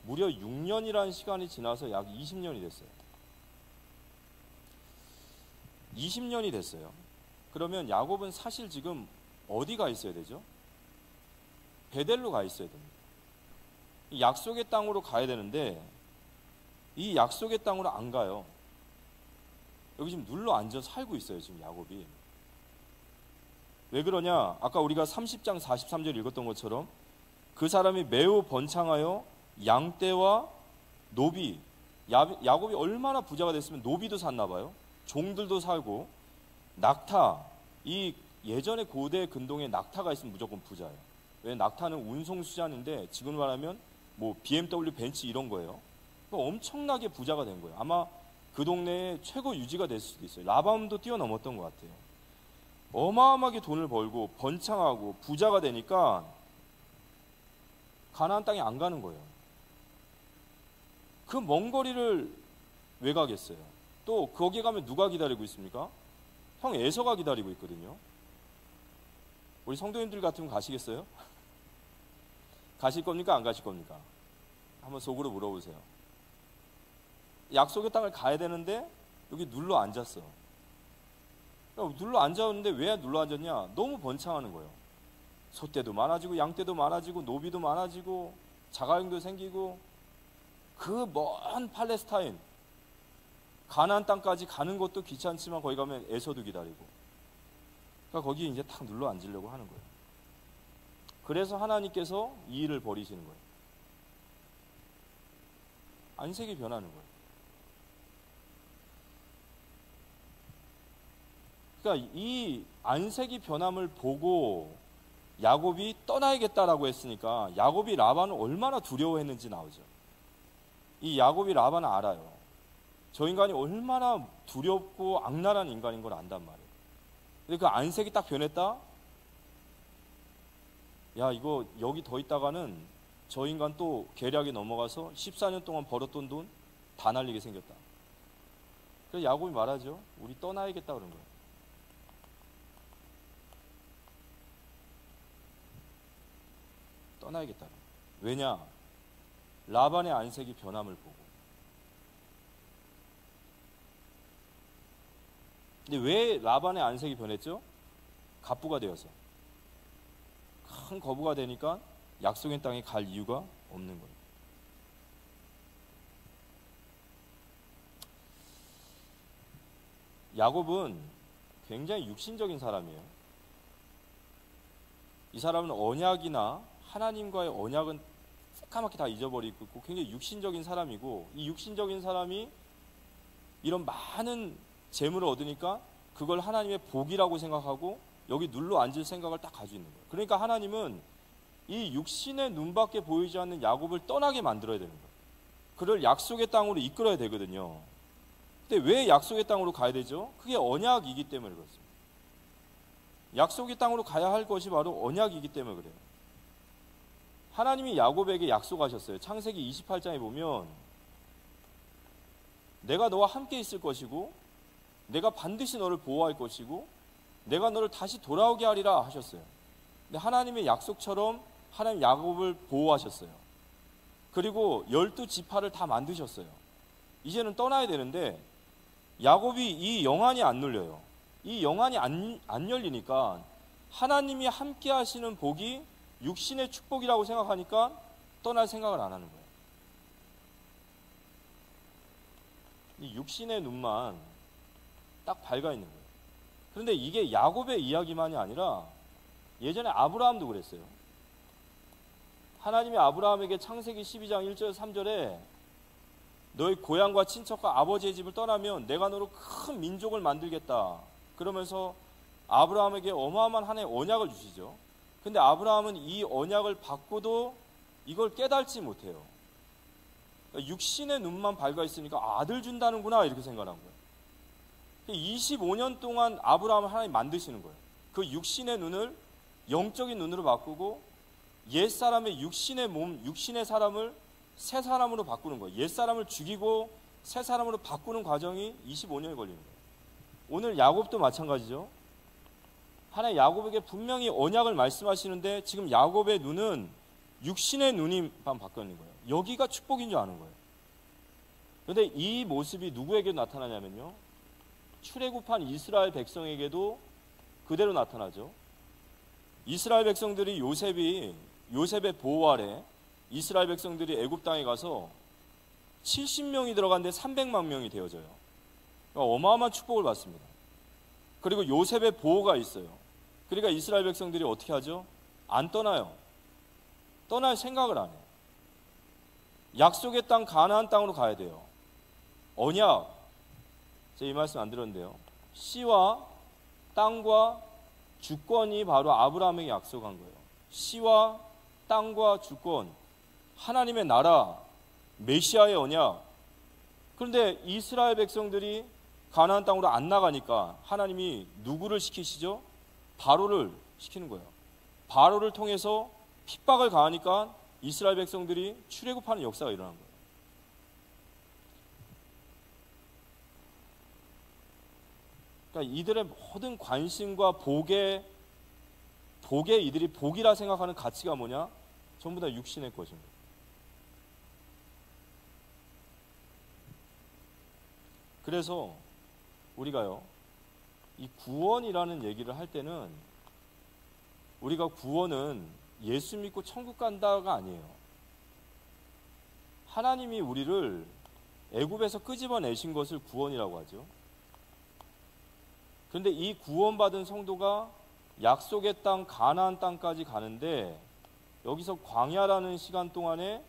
무려 6년이라는 시간이 지나서 약 20년이 됐어요. 20년이 됐어요. 그러면 야곱은 사실 지금 어디 가 있어야 되죠? 베델로 가 있어야 됩니다. 이 약속의 땅으로 가야 되는데 이 약속의 땅으로 안 가요. 여기 지금 눌러 앉아 살고 있어요, 지금 야곱이. 왜 그러냐? 아까 우리가 30장 43절 읽었던 것처럼 그 사람이 매우 번창하여 양떼와 노비, 야곱이 얼마나 부자가 됐으면 노비도 샀나 봐요. 종들도 살고 낙타, 이 예전에 고대 근동에 낙타가 있으면 무조건 부자예요. 왜? 낙타는 운송수단인데 지금 말하면 뭐 BMW 벤츠 이런 거예요. 엄청나게 부자가 된 거예요. 아마 그 동네에 최고 유지가 됐을 수도 있어요. 라반도 뛰어넘었던 것 같아요. 어마어마하게 돈을 벌고 번창하고 부자가 되니까 가나안 땅에 안 가는 거예요. 그 먼 거리를 왜 가겠어요? 또 거기 가면 누가 기다리고 있습니까? 형 에서가 기다리고 있거든요. 우리 성도님들 같으면 가시겠어요? 가실 겁니까? 안 가실 겁니까? 한번 속으로 물어보세요. 약속의 땅을 가야 되는데 여기 눌러 앉았어. 눌러 앉았는데 왜 눌러 앉았냐? 너무 번창하는 거예요. 소떼도 많아지고 양떼도 많아지고 노비도 많아지고 자가용도 생기고 그 먼 팔레스타인 가나안 땅까지 가는 것도 귀찮지만 거기 가면 에서도 기다리고 그러니까 거기 이제 탁 눌러 앉으려고 하는 거예요. 그래서 하나님께서 이 일을 벌이시는 거예요. 안색이 변하는 거예요. 그러니까 이 안색이 변함을 보고 야곱이 떠나야겠다라고 했으니까 야곱이 라반을 얼마나 두려워했는지 나오죠. 이 야곱이 라반을 알아요. 저 인간이 얼마나 두렵고 악랄한 인간인 걸 안단 말이에요. 근데 그 안색이 딱 변했다? 야, 이거 여기 더 있다가는 저 인간 또 계략에 넘어가서 14년 동안 벌었던 돈 다 날리게 생겼다. 그래서 야곱이 말하죠. 우리 떠나야겠다 그런 거예요. 떠나야겠다. 왜냐? 라반의 안색이 변함을 보고. 근데 왜 라반의 안색이 변했죠? 갑부가 되어서. 큰 거부가 되니까 약속의 땅에 갈 이유가 없는 거예요. 야곱은 굉장히 육신적인 사람이에요. 이 사람은 언약이나 하나님과의 언약은 새까맣게 다 잊어버리고 있고 굉장히 육신적인 사람이고 이 육신적인 사람이 이런 많은 재물을 얻으니까 그걸 하나님의 복이라고 생각하고 여기 눌러 앉을 생각을 딱 가지고 있는 거예요. 그러니까 하나님은 이 육신의 눈밖에 보이지 않는 야곱을 떠나게 만들어야 되는 거예요. 그를 약속의 땅으로 이끌어야 되거든요. 근데 왜 약속의 땅으로 가야 되죠? 그게 언약이기 때문에 그렇습니다. 약속의 땅으로 가야 할 것이 바로 언약이기 때문에 그래요. 하나님이 야곱에게 약속하셨어요. 창세기 28장에 보면 내가 너와 함께 있을 것이고 내가 반드시 너를 보호할 것이고 내가 너를 다시 돌아오게 하리라 하셨어요. 근데 하나님의 약속처럼 하나님 야곱을 보호하셨어요. 그리고 12지파를 다 만드셨어요. 이제는 떠나야 되는데 야곱이 이 영안이 안 눌려요. 이 영안이 안 열리니까 하나님이 함께 하시는 복이 육신의 축복이라고 생각하니까 떠날 생각을 안 하는 거예요. 이 육신의 눈만 딱 밝아 있는 거예요. 그런데 이게 야곱의 이야기만이 아니라 예전에 아브라함도 그랬어요. 하나님이 아브라함에게 창세기 12장 1절 3절에 너의 고향과 친척과 아버지의 집을 떠나면 내가 너로 큰 민족을 만들겠다. 그러면서 아브라함에게 어마어마한 하나의 언약을 주시죠. 근데 아브라함은 이 언약을 받고도 이걸 깨달지 못해요. 그러니까 육신의 눈만 밝아 있으니까 아들 준다는구나 이렇게 생각한 거예요. 25년 동안 아브라함을 하나님 만드시는 거예요. 그 육신의 눈을 영적인 눈으로 바꾸고 옛사람의 육신의 몸, 육신의 사람을 새 사람으로 바꾸는 거예요. 옛사람을 죽이고 새 사람으로 바꾸는 과정이 25년이 걸리는 거예요. 오늘 야곱도 마찬가지죠. 하나님 야곱에게 분명히 언약을 말씀하시는데 지금 야곱의 눈은 육신의 눈이만 바뀌는 거예요. 여기가 축복인 줄 아는 거예요. 그런데 이 모습이 누구에게 나타나냐면요, 출애굽한 이스라엘 백성에게도 그대로 나타나죠. 이스라엘 백성들이 요셉의 보호 아래 이스라엘 백성들이 애굽 땅에 가서 70명이 들어갔는데 300만 명이 되어져요. 그러니까 어마어마한 축복을 받습니다. 그리고 요셉의 보호가 있어요. 그러니까 이스라엘 백성들이 어떻게 하죠? 안 떠나요. 떠날 생각을 안 해요. 약속의 땅 가나안 땅으로 가야 돼요. 언약, 제가 이 말씀 안 들었는데요, 씨와 땅과 주권이 바로 아브라함에게 약속한 거예요. 씨와 땅과 주권, 하나님의 나라, 메시아의 언약. 그런데 이스라엘 백성들이 가나안 땅으로 안 나가니까 하나님이 누구를 시키시죠? 바로를 시키는 거예요. 바로를 통해서 핍박을 가하니까 이스라엘 백성들이 출애굽하는 역사가 일어난 거예요. 그러니까 이들의 모든 관심과 복에 이들이 복이라 생각하는 가치가 뭐냐? 전부 다 육신의 것입니다. 그래서 우리가요, 이 구원이라는 얘기를 할 때는 우리가 구원은 예수 믿고 천국 간다가 아니에요. 하나님이 우리를 애굽에서 끄집어내신 것을 구원이라고 하죠. 그런데 이 구원받은 성도가 약속의 땅 가나안 땅까지 가는데 여기서 광야라는 시간 동안에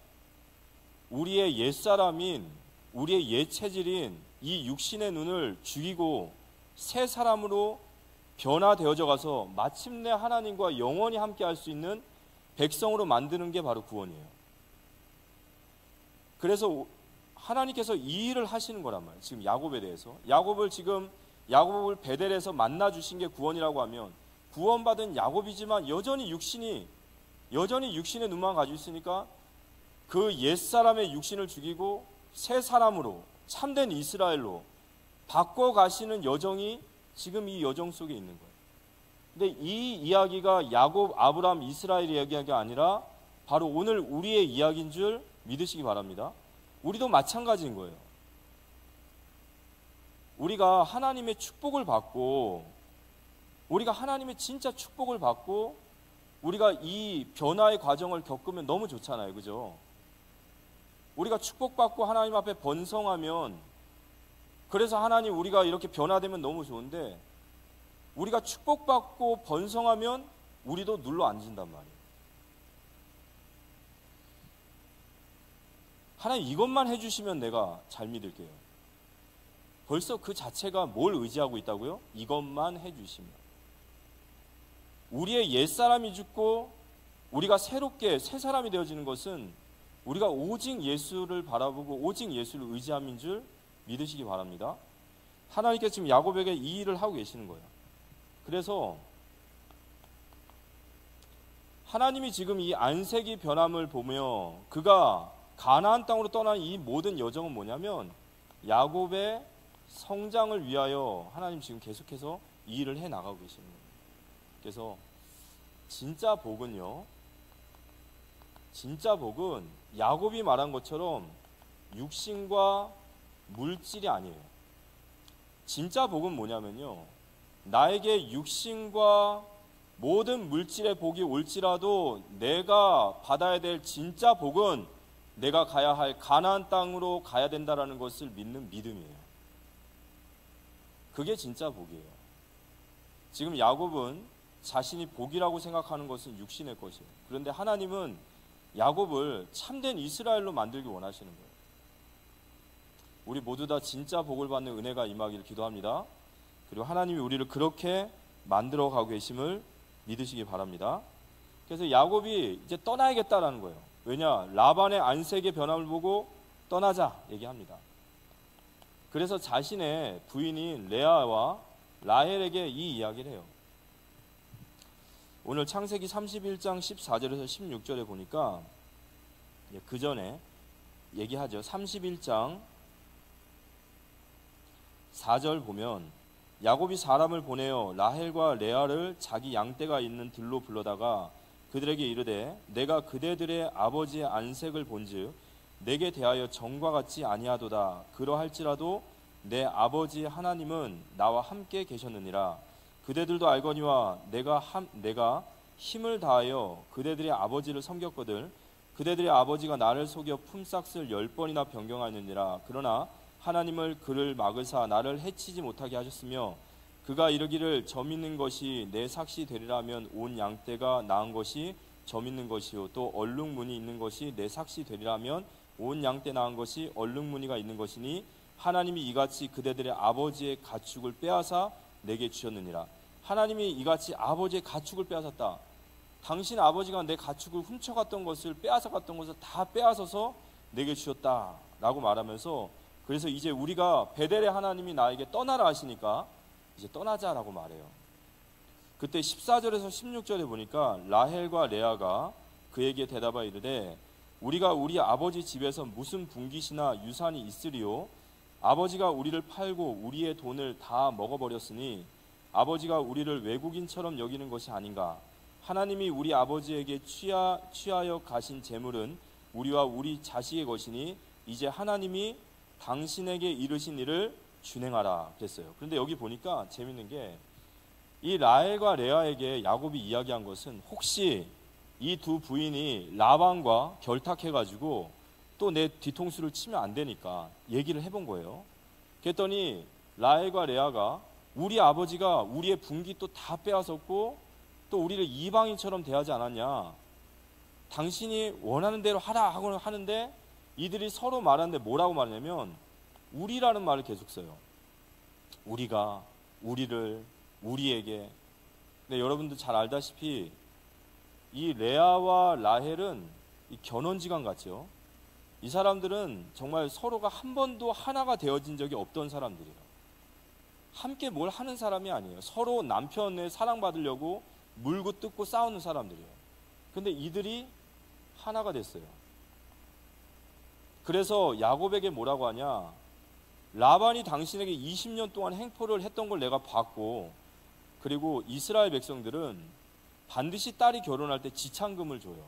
우리의 옛사람인, 우리의 옛체질인 이 육신의 눈을 죽이고 새 사람으로 변화되어져 가서 마침내 하나님과 영원히 함께 할 수 있는 백성으로 만드는 게 바로 구원이에요. 그래서 하나님께서 이 일을 하시는 거란 말이에요. 지금 야곱에 대해서 야곱을 베델에서 만나 주신 게 구원이라고 하면, 구원받은 야곱이지만 여전히 육신의 눈만 가지고 있으니까 그 옛사람의 육신을 죽이고 새 사람으로, 참된 이스라엘로 바꿔 가시는 여정이 지금 이 여정 속에 있는 거예요. 근데 이 이야기가 야곱, 아브라함, 이스라엘 이야기가 아니라 바로 오늘 우리의 이야기인 줄 믿으시기 바랍니다. 우리도 마찬가지인 거예요. 우리가 하나님의 축복을 받고, 우리가 하나님의 진짜 축복을 받고 우리가 이 변화의 과정을 겪으면 너무 좋잖아요. 그죠? 우리가 축복받고 하나님 앞에 번성하면, 그래서 하나님 우리가 이렇게 변화되면 너무 좋은데, 우리가 축복받고 번성하면 우리도 눌러 앉는단 말이에요. 하나님 이것만 해주시면 내가 잘 믿을게요. 벌써 그 자체가 뭘 의지하고 있다고요? 이것만 해주시면. 우리의 옛사람이 죽고 우리가 새롭게 새 사람이 되어지는 것은 우리가 오직 예수를 바라보고 오직 예수를 의지함인 줄 믿으시기 바랍니다. 하나님께서 지금 야곱에게 이 일을 하고 계시는 거예요. 그래서 하나님이 지금 이 안색이 변함을 보며 그가 가나안 땅으로 떠난 이 모든 여정은 뭐냐면 야곱의 성장을 위하여 하나님 지금 계속해서 이 일을 해 나가고 계시는 거예요. 그래서 진짜 복은요, 진짜 복은 야곱이 말한 것처럼 육신과 물질이 아니에요. 진짜 복은 뭐냐면요, 나에게 육신과 모든 물질의 복이 올지라도 내가 받아야 될 진짜 복은 내가 가야 할 가나안 땅으로 가야 된다라는 것을 믿는 믿음이에요. 그게 진짜 복이에요. 지금 야곱은 자신이 복이라고 생각하는 것은 육신의 것이에요. 그런데 하나님은 야곱을 참된 이스라엘로 만들기 원하시는 거예요. 우리 모두 다 진짜 복을 받는 은혜가 임하기를 기도합니다. 그리고 하나님이 우리를 그렇게 만들어 가고 계심을 믿으시기 바랍니다. 그래서 야곱이 이제 떠나야겠다라는 거예요. 왜냐? 라반의 안색의 변함을 보고 떠나자 얘기합니다. 그래서 자신의 부인인 레아와 라헬에게 이 이야기를 해요. 오늘 창세기 31장 14절에서 16절에 보니까 그 전에 얘기하죠. 31장 4절 보면 야곱이 사람을 보내어 라헬과 레아를 자기 양떼가 있는 들로 불러다가 그들에게 이르되 내가 그대들의 아버지의 안색을 본즉 내게 대하여 정과 같지 아니하도다. 그러할지라도 내 아버지 하나님은 나와 함께 계셨느니라. 그대들도 알거니와 내가 힘을 다하여 그대들의 아버지를 섬겼거든 그대들의 아버지가 나를 속여 품삯을 10번이나 변경하였느니라. 그러나 하나님을 그를 막으사 나를 해치지 못하게 하셨으며 그가 이르기를 점 있는 것이 내 삭시 되리라면 온 양떼가 나은 것이 점 있는 것이요 또 얼룩무늬 있는 것이 내 삭시 되리라면 온 양떼 나은 것이 얼룩무늬가 있는 것이니 하나님이 이같이 그대들의 아버지의 가축을 빼앗아 내게 주셨느니라. 하나님이 이같이 아버지의 가축을 빼앗았다. 당신 아버지가 내 가축을 훔쳐갔던 것을 빼앗아갔던 것을 다 빼앗아서 내게 주셨다라고 말하면서 그래서 이제 우리가 베델의 하나님이 나에게 떠나라 하시니까 이제 떠나자라고 말해요. 그때 14절에서 16절에 보니까 라헬과 레아가 그에게 대답하여 이르되 우리가 우리 아버지 집에서 무슨 분깃이나 유산이 있으리요? 아버지가 우리를 팔고 우리의 돈을 다 먹어버렸으니 아버지가 우리를 외국인처럼 여기는 것이 아닌가? 하나님이 우리 아버지에게 취하여 가신 재물은 우리와 우리 자식의 것이니 이제 하나님이 당신에게 이르신 일을 준행하라 그랬어요. 그런데 여기 보니까 재밌는 게 이 라헬과 레아에게 야곱이 이야기한 것은 혹시 이 두 부인이 라반과 결탁해가지고 또 내 뒤통수를 치면 안 되니까 얘기를 해본 거예요. 그랬더니 라헬과 레아가 우리 아버지가 우리의 분기 또 다 빼앗았고 또 우리를 이방인처럼 대하지 않았냐? 당신이 원하는 대로 하라 하고는 하는데 이들이 서로 말하는데 뭐라고 말하냐면 우리라는 말을 계속 써요. 우리가, 우리를, 우리에게. 근데 여러분들 잘 알다시피 이 레아와 라헬은 이 견원지간 같죠. 이 사람들은 정말 서로가 한 번도 하나가 되어진 적이 없던 사람들이에요. 함께 뭘 하는 사람이 아니에요. 서로 남편의 사랑받으려고 물고 뜯고 싸우는 사람들이에요. 근데 이들이 하나가 됐어요. 그래서 야곱에게 뭐라고 하냐? 라반이 당신에게 20년 동안 행포를 했던 걸 내가 봤고 그리고 이스라엘 백성들은 반드시 딸이 결혼할 때 지창금을 줘요.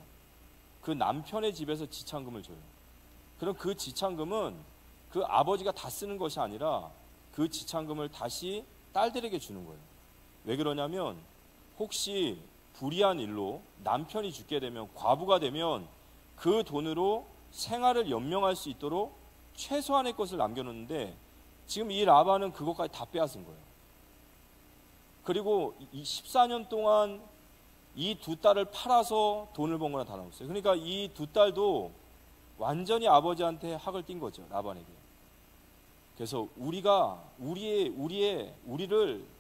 그 남편의 집에서 지창금을 줘요. 그럼 그 지창금은 그 아버지가 다 쓰는 것이 아니라 그 지창금을 다시 딸들에게 주는 거예요. 왜 그러냐면 혹시 불의한 일로 남편이 죽게 되면 과부가 되면 그 돈으로 생활을 연명할 수 있도록 최소한의 것을 남겨놓는데 지금 이 라반은 그것까지 다 빼앗은 거예요. 그리고 14년 동안 이 두 딸을 팔아서 돈을 번 거나 다름없어요. 그러니까 이 두 딸도 완전히 아버지한테 학을 띈 거죠. 라반에게. 그래서 우리를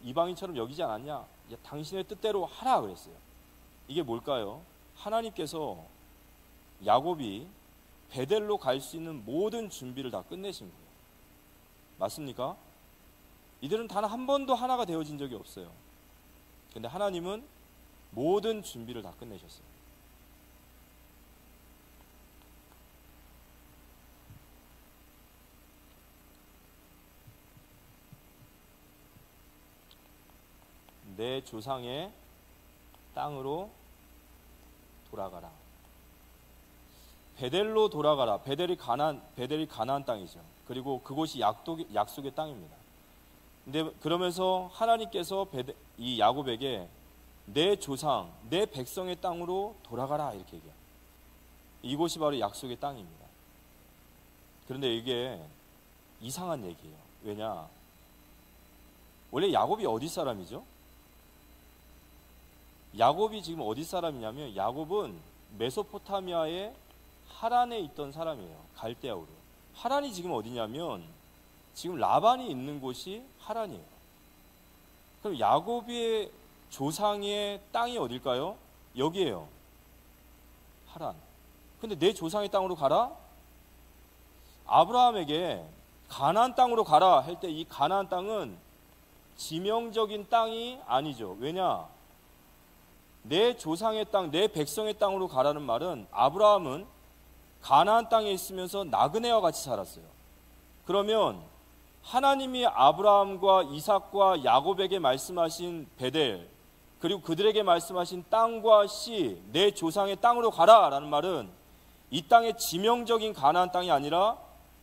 이방인처럼 여기지 않았냐? 당신의 뜻대로 하라 그랬어요. 이게 뭘까요? 하나님께서 야곱이 베델로 갈 수 있는 모든 준비를 다 끝내신 거예요. 맞습니까? 이들은 단 한 번도 하나가 되어진 적이 없어요. 근데 하나님은 모든 준비를 다 끝내셨어요. 내 조상의 땅으로 돌아가라. 베델로 돌아가라. 베델이 가나안 땅이죠. 그리고 그곳이 약속의 땅입니다. 근데 그러면서 하나님께서 이 야곱에게 내 조상, 내 백성의 땅으로 돌아가라 이렇게 얘기해요. 이곳이 바로 약속의 땅입니다. 그런데 이게 이상한 얘기예요. 왜냐? 원래 야곱이 어디 사람이죠? 야곱이 지금 어디 사람이냐면 야곱은 메소포타미아의 하란에 있던 사람이에요. 갈대아우르. 하란이 지금 어디냐면 지금 라반이 있는 곳이 하란이에요. 그럼 야곱의 조상의 땅이 어딜까요? 여기에요. 하란. 근데 내 조상의 땅으로 가라? 아브라함에게 가나안 땅으로 가라 할 때 이 가나안 땅은 지명적인 땅이 아니죠. 왜냐? 내 조상의 땅, 내 백성의 땅으로 가라는 말은 아브라함은 가나안 땅에 있으면서 나그네와 같이 살았어요. 그러면 하나님이 아브라함과 이삭과 야곱에게 말씀하신 베델, 그리고 그들에게 말씀하신 땅과 씨, 내 조상의 땅으로 가라라는 말은 이 땅의 지명적인 가나안 땅이 아니라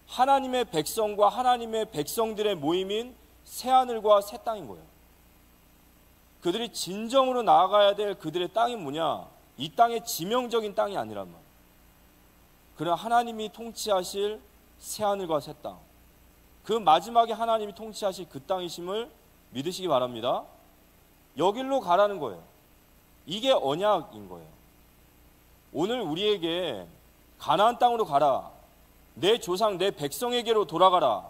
하나님의 백성과 하나님의 백성들의 모임인 새하늘과 새 땅인 거예요. 그들이 진정으로 나아가야 될 그들의 땅이 뭐냐? 이 땅의 지명적인 땅이 아니란 말이에요. 그러나 하나님이 통치하실 새하늘과 새 땅, 그 마지막에 하나님이 통치하실 그 땅이심을 믿으시기 바랍니다. 여길로 가라는 거예요. 이게 언약인 거예요. 오늘 우리에게 가나안 땅으로 가라, 내 조상 내 백성에게로 돌아가라,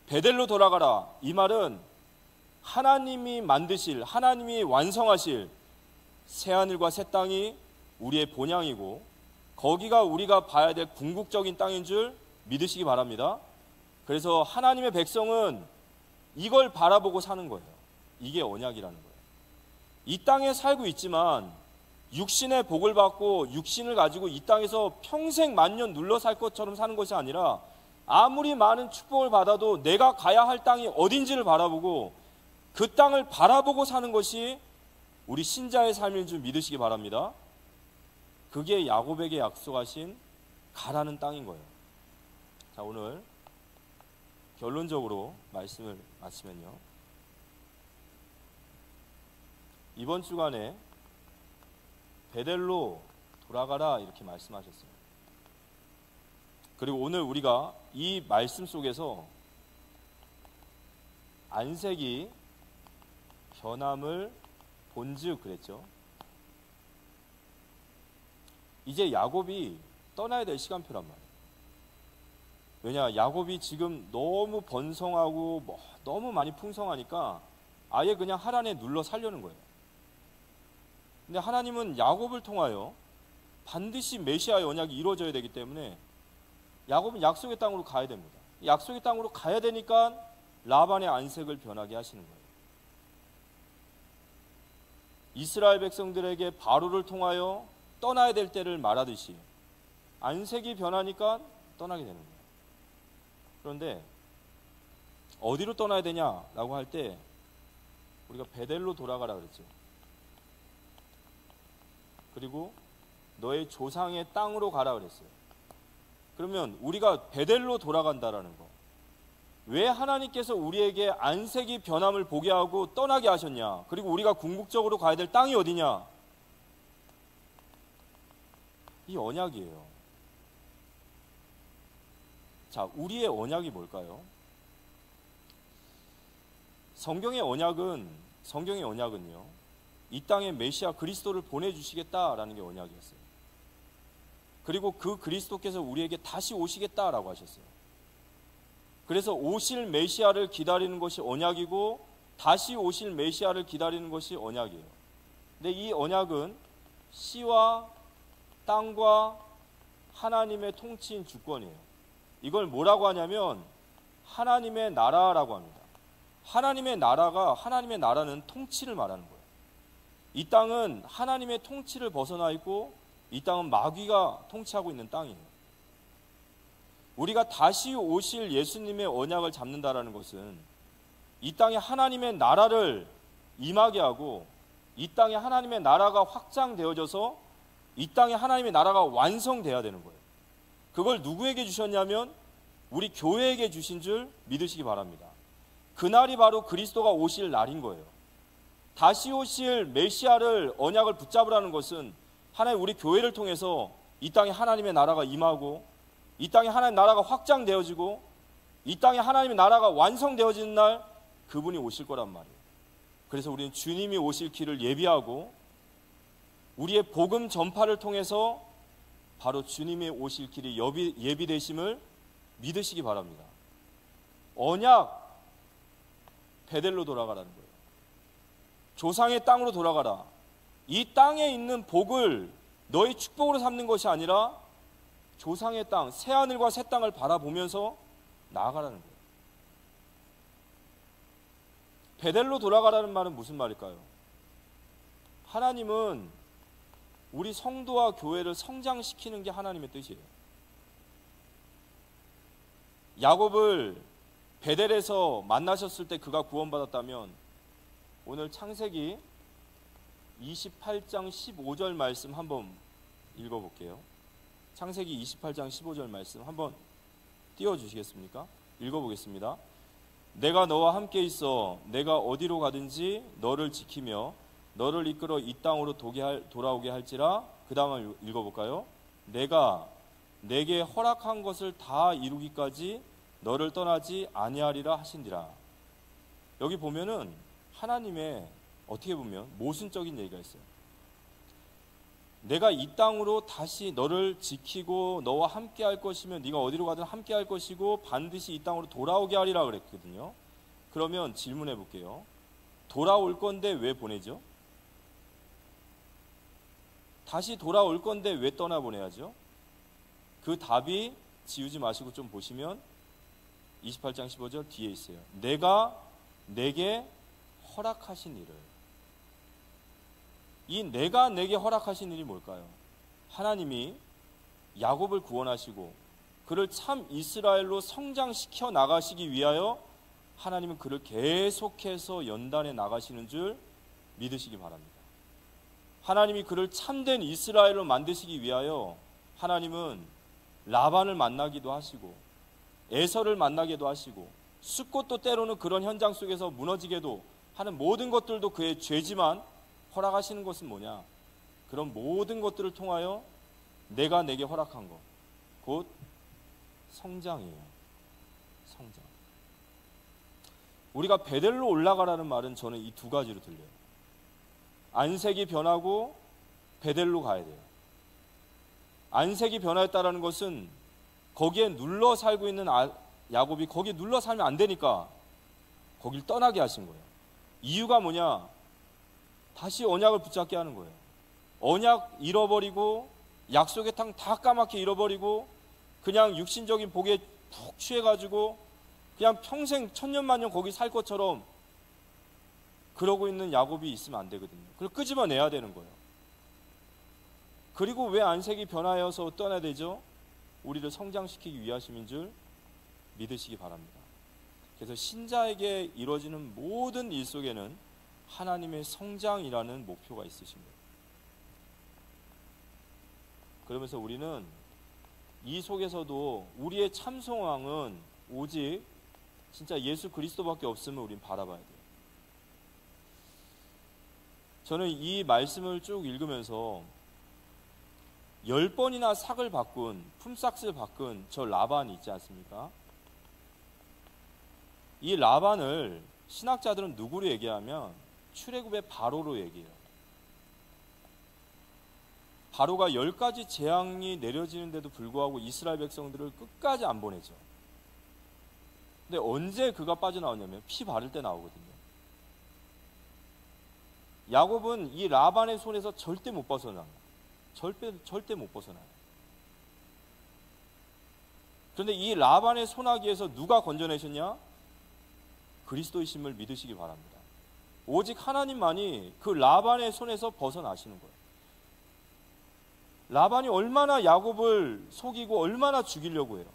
베델로 돌아가라, 이 말은 하나님이 만드실, 하나님이 완성하실 새하늘과 새 땅이 우리의 본향이고 거기가 우리가 봐야 될 궁극적인 땅인 줄 믿으시기 바랍니다. 그래서 하나님의 백성은 이걸 바라보고 사는 거예요. 이게 언약이라는 거예요. 이 땅에 살고 있지만 육신의 복을 받고 육신을 가지고 이 땅에서 평생 만년 눌러 살 것처럼 사는 것이 아니라 아무리 많은 축복을 받아도 내가 가야 할 땅이 어딘지를 바라보고 그 땅을 바라보고 사는 것이 우리 신자의 삶인 줄 믿으시기 바랍니다. 그게 야곱에게 약속하신 가라는 땅인 거예요. 자, 오늘 결론적으로 말씀을 마치면요, 이번 주간에 베델로 돌아가라 이렇게 말씀하셨어요. 그리고 오늘 우리가 이 말씀 속에서 안색이 변함을 본즉 그랬죠. 이제 야곱이 떠나야 될 시간표란 말이에요. 왜냐? 야곱이 지금 너무 번성하고 너무 많이 풍성하니까 아예 그냥 하란에 눌러 살려는 거예요. 근데 하나님은 야곱을 통하여 반드시 메시아의 언약이 이루어져야 되기 때문에 야곱은 약속의 땅으로 가야 됩니다. 약속의 땅으로 가야 되니까 라반의 안색을 변하게 하시는 거예요. 이스라엘 백성들에게 바로를 통하여 떠나야 될 때를 말하듯이 안색이 변하니까 떠나게 되는 거예요. 그런데 어디로 떠나야 되냐라고 할 때 우리가 베델로 돌아가라 그랬죠. 그리고 너의 조상의 땅으로 가라 그랬어요. 그러면 우리가 베델로 돌아간다라는 거, 왜 하나님께서 우리에게 안색이 변함을 보게 하고 떠나게 하셨냐? 그리고 우리가 궁극적으로 가야 될 땅이 어디냐? 이 언약이에요. 자, 우리의 언약이 뭘까요? 성경의 언약은요, 이 땅에 메시아 그리스도를 보내주시겠다라는 게 언약이었어요. 그리고 그 그리스도께서 우리에게 다시 오시겠다라고 하셨어요. 그래서 오실 메시아를 기다리는 것이 언약이고 다시 오실 메시아를 기다리는 것이 언약이에요. 근데 이 언약은 씨와 땅과 하나님의 통치인 주권이에요. 이걸 뭐라고 하냐면 하나님의 나라라고 합니다. 하나님의 나라는 통치를 말하는 거예요. 이 땅은 하나님의 통치를 벗어나 있고 이 땅은 마귀가 통치하고 있는 땅이에요. 우리가 다시 오실 예수님의 언약을 잡는다라는 것은 이 땅에 하나님의 나라를 임하게 하고 이 땅에 하나님의 나라가 확장되어져서 이 땅에 하나님의 나라가 완성돼야 되는 거예요. 그걸 누구에게 주셨냐면 우리 교회에게 주신 줄 믿으시기 바랍니다. 그날이 바로 그리스도가 오실 날인 거예요. 다시 오실 메시아를 언약을 붙잡으라는 것은 하나님 우리 교회를 통해서 이 땅에 하나님의 나라가 임하고 이 땅에 하나님의 나라가 확장되어지고 이 땅에 하나님의 나라가 완성되어지는 날 그분이 오실 거란 말이에요. 그래서 우리는 주님이 오실 길을 예비하고 우리의 복음 전파를 통해서 바로 주님이 오실 길이 예비되심을 믿으시기 바랍니다. 언약 베델로 돌아가라는 거예요. 조상의 땅으로 돌아가라. 이 땅에 있는 복을 너희 축복으로 삼는 것이 아니라 조상의 땅, 새하늘과 새 땅을 바라보면서 나아가라는 거예요. 베델로 돌아가라는 말은 무슨 말일까요? 하나님은 우리 성도와 교회를 성장시키는 게 하나님의 뜻이에요. 야곱을 베델에서 만나셨을 때 그가 구원받았다면 오늘 창세기 28장 15절 말씀 한번 읽어볼게요. 창세기 28장 15절 말씀 한번 띄워주시겠습니까? 읽어보겠습니다. 내가 너와 함께 있어 내가 어디로 가든지 너를 지키며 너를 이끌어 이 땅으로 돌아오게 할지라. 그 다음을 읽어볼까요? 내가 내게 허락한 것을 다 이루기까지 너를 떠나지 아니하리라 하신디라. 여기 보면은 하나님의 어떻게 보면 모순적인 얘기가 있어요. 내가 이 땅으로 다시 너를 지키고 너와 함께 할 것이며 네가 어디로 가든 함께 할 것이고 반드시 이 땅으로 돌아오게 하리라 그랬거든요. 그러면 질문해 볼게요. 돌아올 건데 왜 보내죠? 다시 돌아올 건데 왜 떠나보내야죠? 그 답이 지우지 마시고 좀 보시면 28장 15절 뒤에 있어요. 내가 내게 허락하신 일을. 이 내가 내게 허락하신 일이 뭘까요? 하나님이 야곱을 구원하시고 그를 참 이스라엘로 성장시켜 나가시기 위하여 하나님은 그를 계속해서 연단해 나가시는 줄 믿으시기 바랍니다. 하나님이 그를 참된 이스라엘로 만드시기 위하여 하나님은 라반을 만나기도 하시고 에서를 만나기도 하시고 숫꽃도 때로는 그런 현장 속에서 무너지게도 하는 모든 것들도 그의 죄지만 허락하시는 것은 뭐냐? 그런 모든 것들을 통하여 내가 내게 허락한 것, 곧 성장이에요. 성장. 우리가 베델로 올라가라는 말은 저는 이 두 가지로 들려요. 안색이 변하고 베델로 가야 돼요. 안색이 변화했다라는 것은 거기에 눌러 살고 있는 야곱이 거기에 눌러 살면 안 되니까 거길 떠나게 하신 거예요. 이유가 뭐냐? 다시 언약을 붙잡게 하는 거예요. 언약 잃어버리고 약속의 땅 다 까맣게 잃어버리고 그냥 육신적인 복에 푹 취해가지고 그냥 평생 천년만년 거기 살 것처럼 그러고 있는 야곱이 있으면 안 되거든요. 그걸 끄집어내야 되는 거예요. 그리고 왜 안색이 변하여서 떠나야 되죠? 우리를 성장시키기 위하심인 줄 믿으시기 바랍니다. 그래서 신자에게 이루어지는 모든 일 속에는 하나님의 성장이라는 목표가 있으십니다. 그러면서 우리는 이 속에서도 우리의 참소망은 오직 진짜 예수 그리스도밖에 없음을 우린 바라봐야 돼요. 저는 이 말씀을 쭉 읽으면서 10번이나 삭을 바꾼, 품삯을 바꾼 저 라반이 있지 않습니까? 이 라반을 신학자들은 누구로 얘기하면 출애굽의 바로로 얘기해요. 바로가 10가지 재앙이 내려지는데도 불구하고 이스라엘 백성들을 끝까지 안 보내죠. 근데 언제 그가 빠져나오냐면 피 바를 때 나오거든요. 야곱은 이 라반의 손에서 절대 못 벗어나요. 절대 못 벗어나요. 그런데 이 라반의 손아귀에서 누가 건져내셨냐? 그리스도이심을 믿으시기 바랍니다. 오직 하나님만이 그 라반의 손에서 벗어나시는 거예요. 라반이 얼마나 야곱을 속이고 얼마나 죽이려고 해요.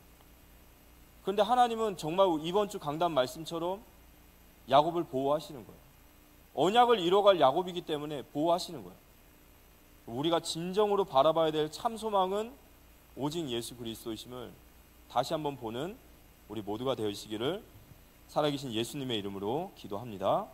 그런데 하나님은 정말 이번 주 강단 말씀처럼 야곱을 보호하시는 거예요. 언약을 이뤄갈 야곱이기 때문에 보호하시는 거예요. 우리가 진정으로 바라봐야 될 참 소망은 오직 예수 그리스도이심을 다시 한번 보는 우리 모두가 되시기를 살아계신 예수님의 이름으로 기도합니다.